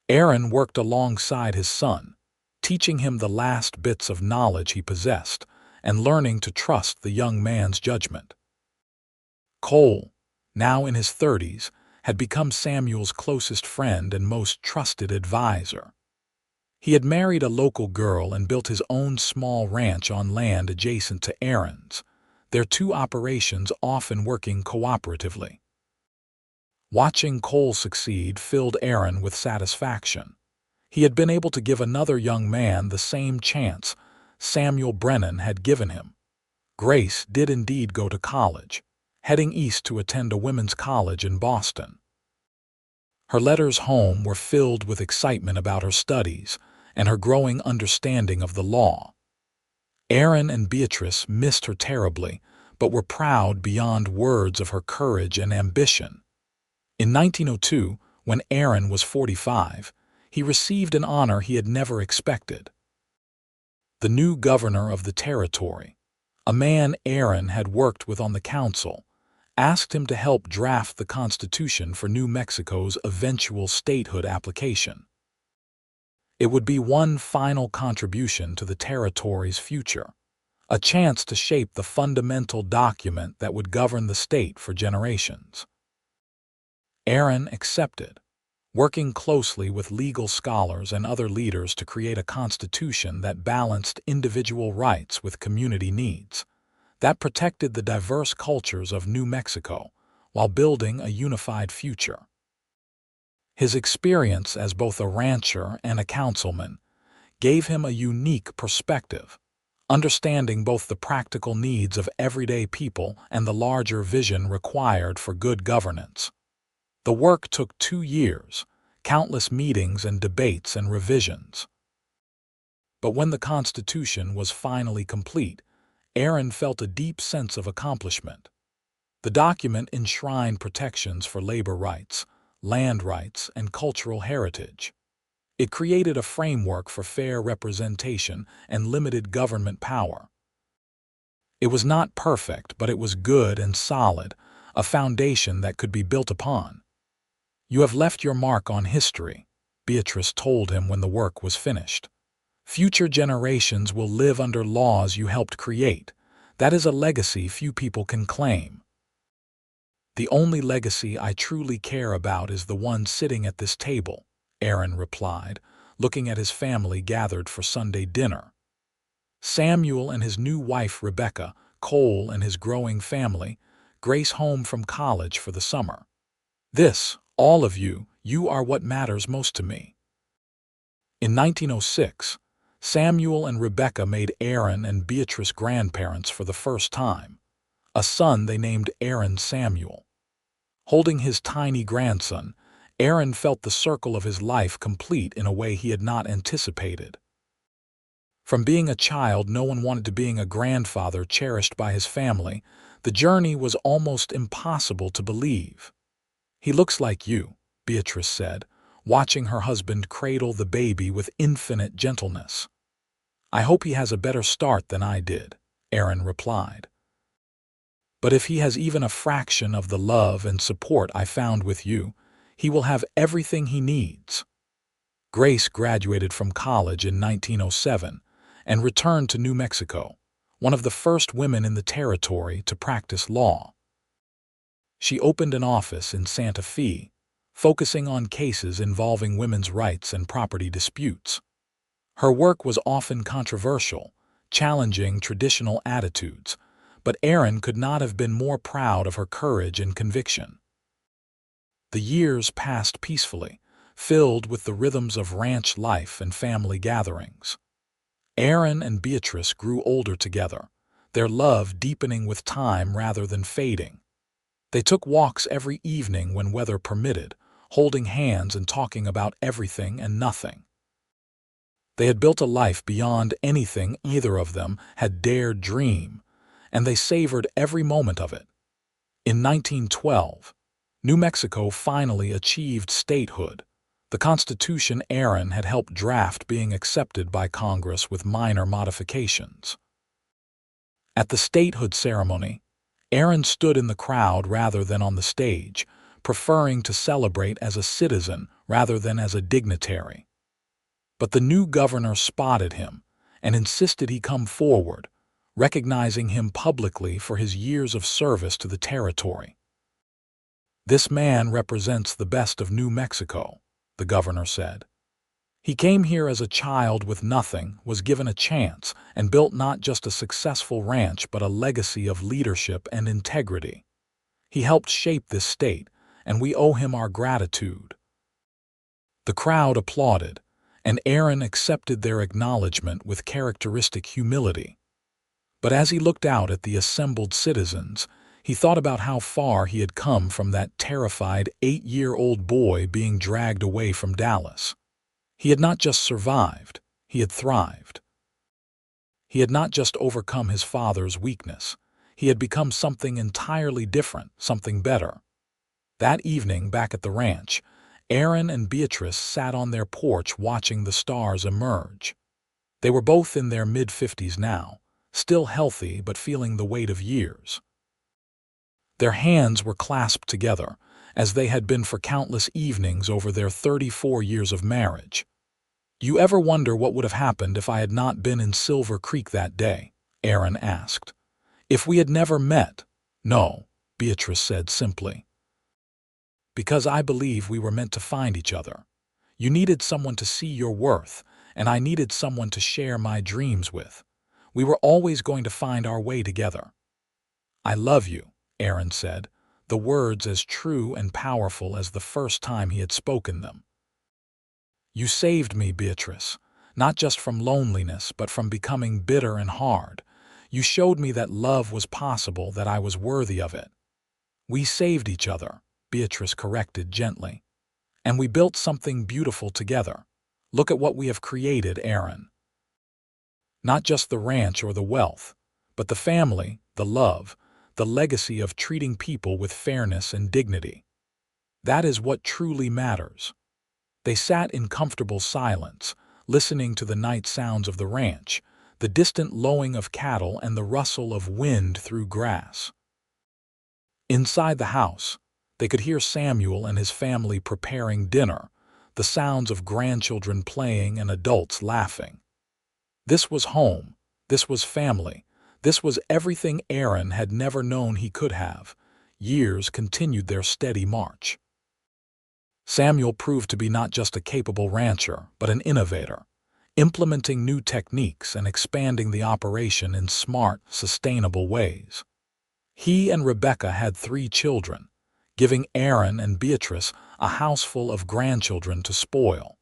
Aaron worked alongside his son, teaching him the last bits of knowledge he possessed and learning to trust the young man's judgment. Cole, now in his 30s, had become Samuel's closest friend and most trusted advisor. He had married a local girl and built his own small ranch on land adjacent to Aaron's, their two operations often working cooperatively. Watching Cole succeed filled Aaron with satisfaction. He had been able to give another young man the same chance Samuel Brennan had given him. Grace did indeed go to college, heading east to attend a women's college in Boston. Her letters home were filled with excitement about her studies and her growing understanding of the law. Aaron and Beatrice missed her terribly, but were proud beyond words of her courage and ambition. In 1902, when Aaron was 45, he received an honor he had never expected. The new governor of the territory, a man Aaron had worked with on the council, asked him to help draft the Constitution for New Mexico's eventual statehood application. It would be one final contribution to the territory's future, a chance to shape the fundamental document that would govern the state for generations. Aaron accepted, working closely with legal scholars and other leaders to create a constitution that balanced individual rights with community needs, that protected the diverse cultures of New Mexico while building a unified future. His experience as both a rancher and a councilman gave him a unique perspective, understanding both the practical needs of everyday people and the larger vision required for good governance. The work took 2 years, countless meetings and debates and revisions. But when the Constitution was finally complete, Aaron felt a deep sense of accomplishment. The document enshrined protections for labor rights, land rights, and cultural heritage. It created a framework for fair representation and limited government power. It was not perfect, but it was good and solid, a foundation that could be built upon. "You have left your mark on history," Beatrice told him when the work was finished. "Future generations will live under laws you helped create. That is a legacy few people can claim." "The only legacy I truly care about is the one sitting at this table," Aaron replied, looking at his family gathered for Sunday dinner. Samuel and his new wife Rebecca, Cole and his growing family, Grace home from college for the summer. "This, all of you, you are what matters most to me." In 1906, Samuel and Rebecca made Aaron and Beatrice grandparents for the first time. A son they named Aaron Samuel. Holding his tiny grandson, Aaron felt the circle of his life complete in a way he had not anticipated. From being a child no one wanted to being a grandfather cherished by his family, the journey was almost impossible to believe. "He looks like you," Beatrice said, watching her husband cradle the baby with infinite gentleness. "I hope he has a better start than I did," Aaron replied. "But if he has even a fraction of the love and support I found with you, he will have everything he needs." Grace graduated from college in 1907 and returned to New Mexico, one of the first women in the territory to practice law. She opened an office in Santa Fe, focusing on cases involving women's rights and property disputes. Her work was often controversial, challenging traditional attitudes, but Aaron could not have been more proud of her courage and conviction. The years passed peacefully, filled with the rhythms of ranch life and family gatherings. Aaron and Beatrice grew older together, their love deepening with time rather than fading. They took walks every evening when weather permitted, holding hands and talking about everything and nothing. They had built a life beyond anything either of them had dared dream, and they savored every moment of it. In 1912, New Mexico finally achieved statehood. The Constitution Aaron had helped draft being accepted by Congress with minor modifications. At the statehood ceremony, Aaron stood in the crowd rather than on the stage, preferring to celebrate as a citizen rather than as a dignitary. But the new governor spotted him and insisted he come forward, recognizing him publicly for his years of service to the territory. "This man represents the best of New Mexico," the governor said. "He came here as a child with nothing, was given a chance, and built not just a successful ranch but a legacy of leadership and integrity. He helped shape this state, and we owe him our gratitude." The crowd applauded, and Aaron accepted their acknowledgement with characteristic humility. But as he looked out at the assembled citizens, he thought about how far he had come from that terrified 8-year-old boy being dragged away from Dallas. He had not just survived, he had thrived. He had not just overcome his father's weakness, he had become something entirely different, something better. That evening, back at the ranch, Aaron and Beatrice sat on their porch watching the stars emerge. They were both in their mid-50s now, still healthy but feeling the weight of years. Their hands were clasped together, as they had been for countless evenings over their 34 years of marriage. "You ever wonder what would have happened if I had not been in Silver Creek that day?" Aaron asked. "If we had never met?" "No," Beatrice said simply. "Because I believe we were meant to find each other. You needed someone to see your worth, and I needed someone to share my dreams with. We were always going to find our way together." "I love you," Aaron said, the words as true and powerful as the first time he had spoken them. "You saved me, Beatrice, not just from loneliness, but from becoming bitter and hard. You showed me that love was possible, that I was worthy of it." "We saved each other," Beatrice corrected gently. "And we built something beautiful together. Look at what we have created, Aaron. Not just the ranch or the wealth, but the family, the love, the legacy of treating people with fairness and dignity. That is what truly matters." They sat in comfortable silence, listening to the night sounds of the ranch, the distant lowing of cattle and the rustle of wind through grass. Inside the house, they could hear Samuel and his family preparing dinner, the sounds of grandchildren playing and adults laughing. This was home, this was family, this was everything Aaron had never known he could have. Years continued their steady march. Samuel proved to be not just a capable rancher, but an innovator, implementing new techniques and expanding the operation in smart, sustainable ways. He and Rebecca had 3 children, giving Aaron and Beatrice a house full of grandchildren to spoil.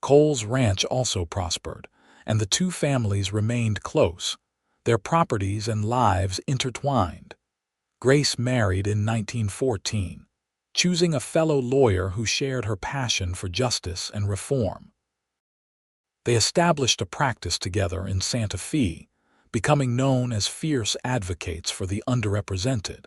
Cole's ranch also prospered, and the two families remained close, their properties and lives intertwined. Grace married in 1914, choosing a fellow lawyer who shared her passion for justice and reform. They established a practice together in Santa Fe, becoming known as fierce advocates for the underrepresented.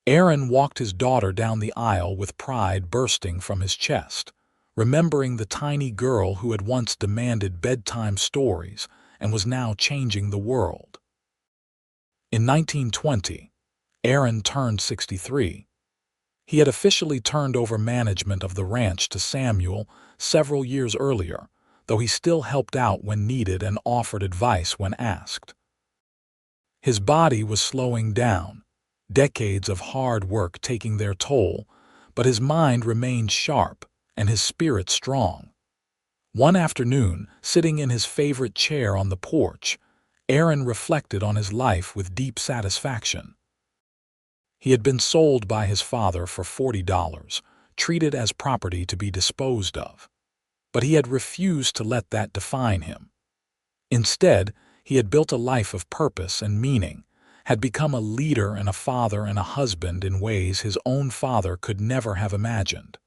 Aaron walked his daughter down the aisle with pride bursting from his chest, remembering the tiny girl who had once demanded bedtime stories and was now changing the world. In 1920, Aaron turned 63. He had officially turned over management of the ranch to Samuel several years earlier, though he still helped out when needed and offered advice when asked. His body was slowing down, decades of hard work taking their toll, but his mind remained sharp and his spirit strong. One afternoon, sitting in his favorite chair on the porch, Aaron reflected on his life with deep satisfaction. He had been sold by his father for $40, treated as property to be disposed of. But he had refused to let that define him. Instead, he had built a life of purpose and meaning, had become a leader and a father and a husband in ways his own father could never have imagined.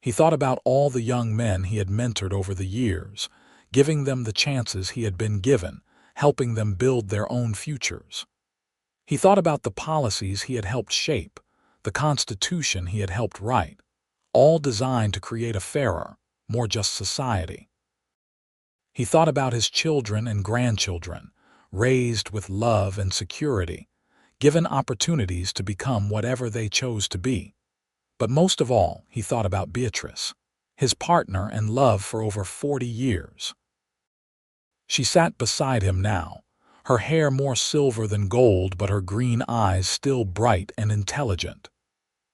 He thought about all the young men he had mentored over the years, giving them the chances he had been given, helping them build their own futures. He thought about the policies he had helped shape, the Constitution he had helped write, all designed to create a fairer, more just society. He thought about his children and grandchildren, raised with love and security, given opportunities to become whatever they chose to be. But most of all, he thought about Beatrice, his partner and love for over 40 years. She sat beside him now, her hair more silver than gold but her green eyes still bright and intelligent.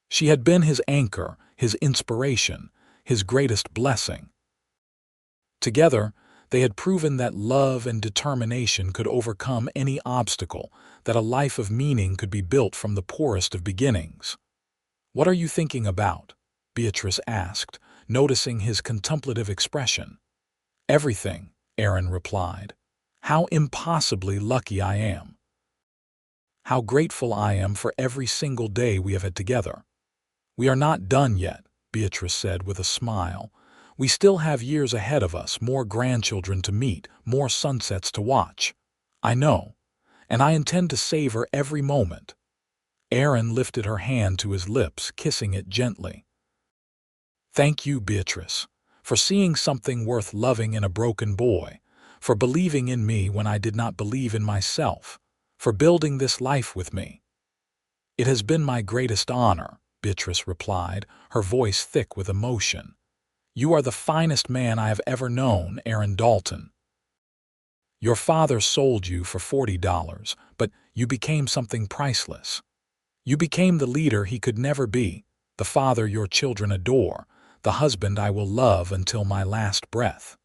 She had been his anchor, his inspiration, his greatest blessing. Together, they had proven that love and determination could overcome any obstacle, that a life of meaning could be built from the poorest of beginnings. "What are you thinking about?" Beatrice asked, noticing his contemplative expression. "Everything," Aaron replied. "How impossibly lucky I am. How grateful I am for every single day we have had together." "We are not done yet," Beatrice said with a smile. "We still have years ahead of us, more grandchildren to meet, more sunsets to watch." "I know, and I intend to savor every moment." Aaron lifted her hand to his lips, kissing it gently. "Thank you, Beatrice, for seeing something worth loving in a broken boy, for believing in me when I did not believe in myself, for building this life with me." "It has been my greatest honor," Beatrice replied, her voice thick with emotion. "You are the finest man I have ever known, Aaron Dalton. Your father sold you for $40, but you became something priceless. You became the leader he could never be, the father your children adore, the husband I will love until my last breath."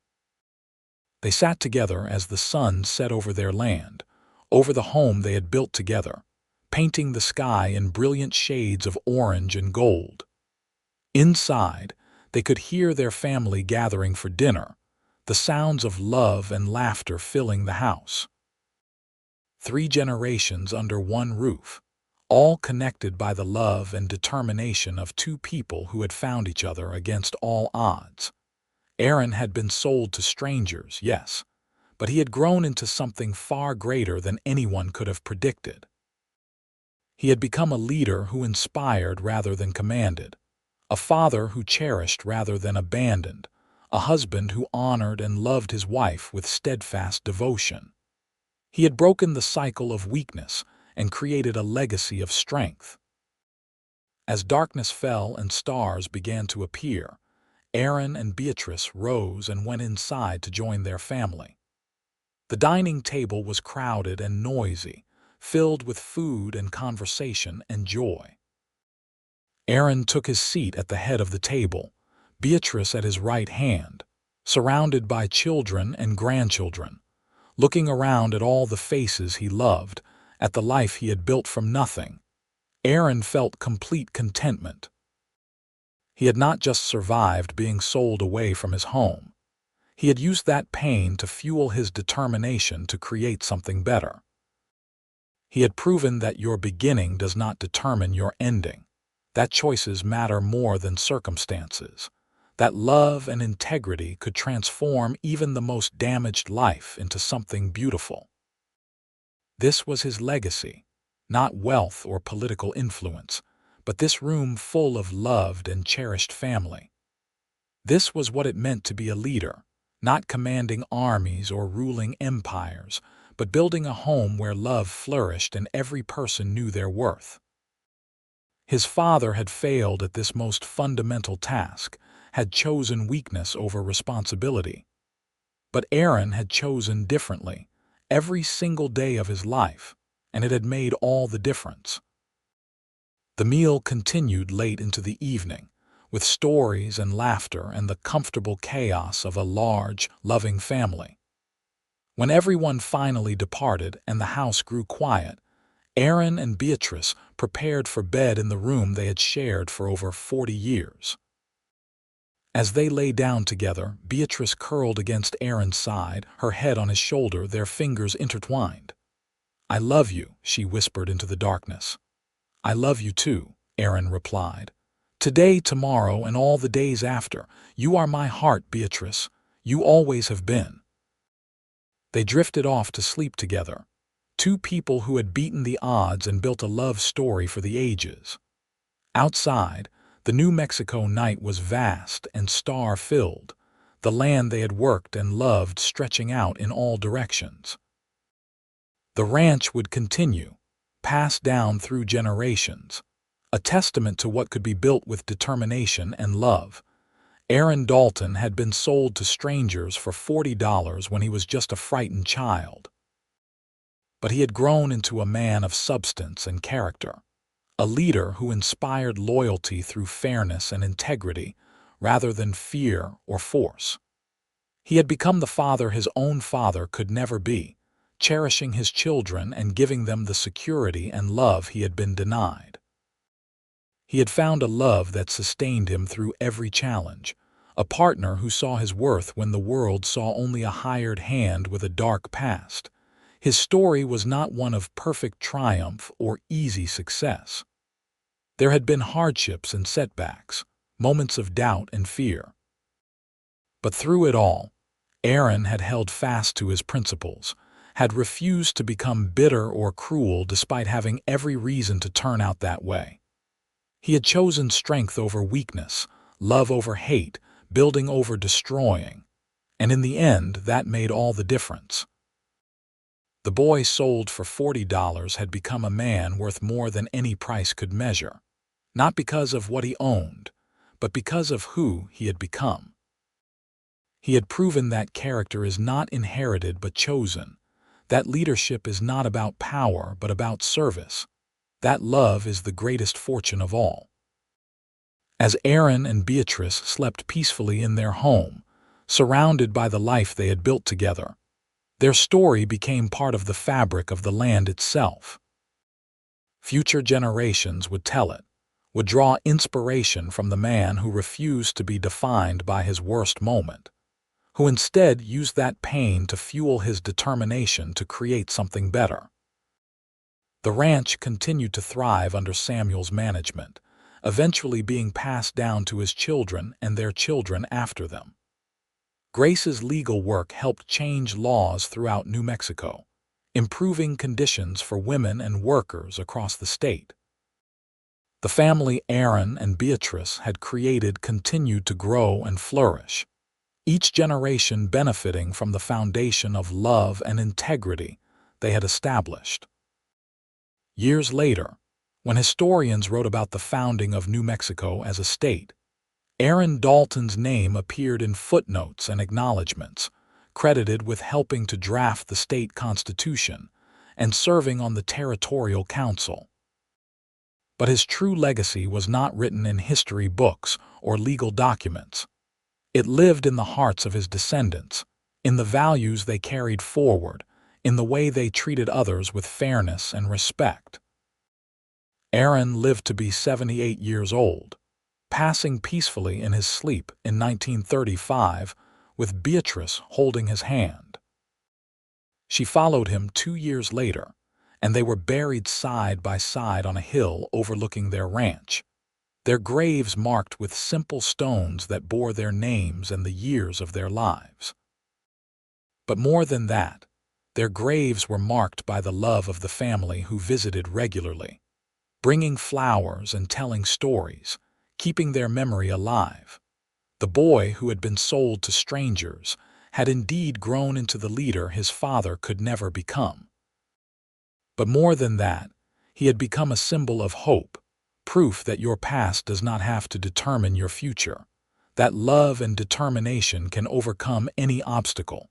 They sat together as the sun set over their land, over the home they had built together, painting the sky in brilliant shades of orange and gold. Inside, they could hear their family gathering for dinner, the sounds of love and laughter filling the house. 3 generations under one roof, all connected by the love and determination of 2 people who had found each other against all odds. Aaron had been sold to strangers, yes, but he had grown into something far greater than anyone could have predicted. He had become a leader who inspired rather than commanded, a father who cherished rather than abandoned, a husband who honored and loved his wife with steadfast devotion. He had broken the cycle of weakness and created a legacy of strength. As darkness fell and stars began to appear, Aaron and Beatrice rose and went inside to join their family. The dining table was crowded and noisy, filled with food and conversation and joy. Aaron took his seat at the head of the table, Beatrice at his right hand, surrounded by children and grandchildren, looking around at all the faces he loved, at the life he had built from nothing. Aaron felt complete contentment. He had not just survived being sold away from his home. He had used that pain to fuel his determination to create something better. He had proven that your beginning does not determine your ending, that choices matter more than circumstances, that love and integrity could transform even the most damaged life into something beautiful. This was his legacy, not wealth or political influence, but this room full of loved and cherished family. This was what it meant to be a leader, not commanding armies or ruling empires, but building a home where love flourished and every person knew their worth. His father had failed at this most fundamental task, had chosen weakness over responsibility. But Aaron had chosen differently, every single day of his life, and it had made all the difference. The meal continued late into the evening, with stories and laughter and the comfortable chaos of a large, loving family. When everyone finally departed and the house grew quiet, Aaron and Beatrice prepared for bed in the room they had shared for over 40 years. As they lay down together, Beatrice curled against Aaron's side, her head on his shoulder, their fingers intertwined. "I love you," she whispered into the darkness. "I love you too," Aaron replied. "Today, tomorrow, and all the days after, you are my heart, Beatrice. You always have been." They drifted off to sleep together, two people who had beaten the odds and built a love story for the ages. Outside, the New Mexico night was vast and star-filled, the land they had worked and loved stretching out in all directions. The ranch would continue, passed down through generations, a testament to what could be built with determination and love. Aaron Dalton had been sold to strangers for $40 when he was just a frightened child. But he had grown into a man of substance and character, a leader who inspired loyalty through fairness and integrity rather than fear or force. He had become the father his own father could never be, cherishing his children and giving them the security and love he had been denied. He had found a love that sustained him through every challenge, a partner who saw his worth when the world saw only a hired hand with a dark past. His story was not one of perfect triumph or easy success. There had been hardships and setbacks, moments of doubt and fear. But through it all, Aaron had held fast to his principles, had refused to become bitter or cruel despite having every reason to turn out that way. He had chosen strength over weakness, love over hate, building over destroying, and in the end that made all the difference. The boy sold for $40 had become a man worth more than any price could measure, not because of what he owned, but because of who he had become. He had proven that character is not inherited but chosen, that leadership is not about power but about service, that love is the greatest fortune of all. As Aaron and Beatrice slept peacefully in their home, surrounded by the life they had built together, their story became part of the fabric of the land itself. Future generations would tell it, would draw inspiration from the man who refused to be defined by his worst moment, who instead used that pain to fuel his determination to create something better. The ranch continued to thrive under Samuel's management, eventually being passed down to his children and their children after them. Grace's legal work helped change laws throughout New Mexico, improving conditions for women and workers across the state. The family Aaron and Beatrice had created continued to grow and flourish, each generation benefiting from the foundation of love and integrity they had established. Years later, when historians wrote about the founding of New Mexico as a state, Aaron Dalton's name appeared in footnotes and acknowledgments, credited with helping to draft the state constitution and serving on the territorial council. But his true legacy was not written in history books or legal documents. It lived in the hearts of his descendants, in the values they carried forward, in the way they treated others with fairness and respect. Aaron lived to be 78 years old, passing peacefully in his sleep in 1935 with Beatrice holding his hand. She followed him 2 years later, and they were buried side by side on a hill overlooking their ranch, their graves marked with simple stones that bore their names and the years of their lives. But more than that, their graves were marked by the love of the family who visited regularly, bringing flowers and telling stories, keeping their memory alive. The boy who had been sold to strangers had indeed grown into the leader his father could never become. But more than that, he had become a symbol of hope, proof that your past does not have to determine your future, that love and determination can overcome any obstacle,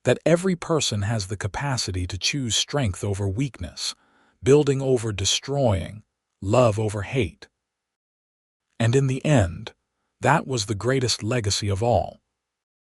that every person has the capacity to choose strength over weakness, building over destroying, love over hate. And in the end, that was the greatest legacy of all.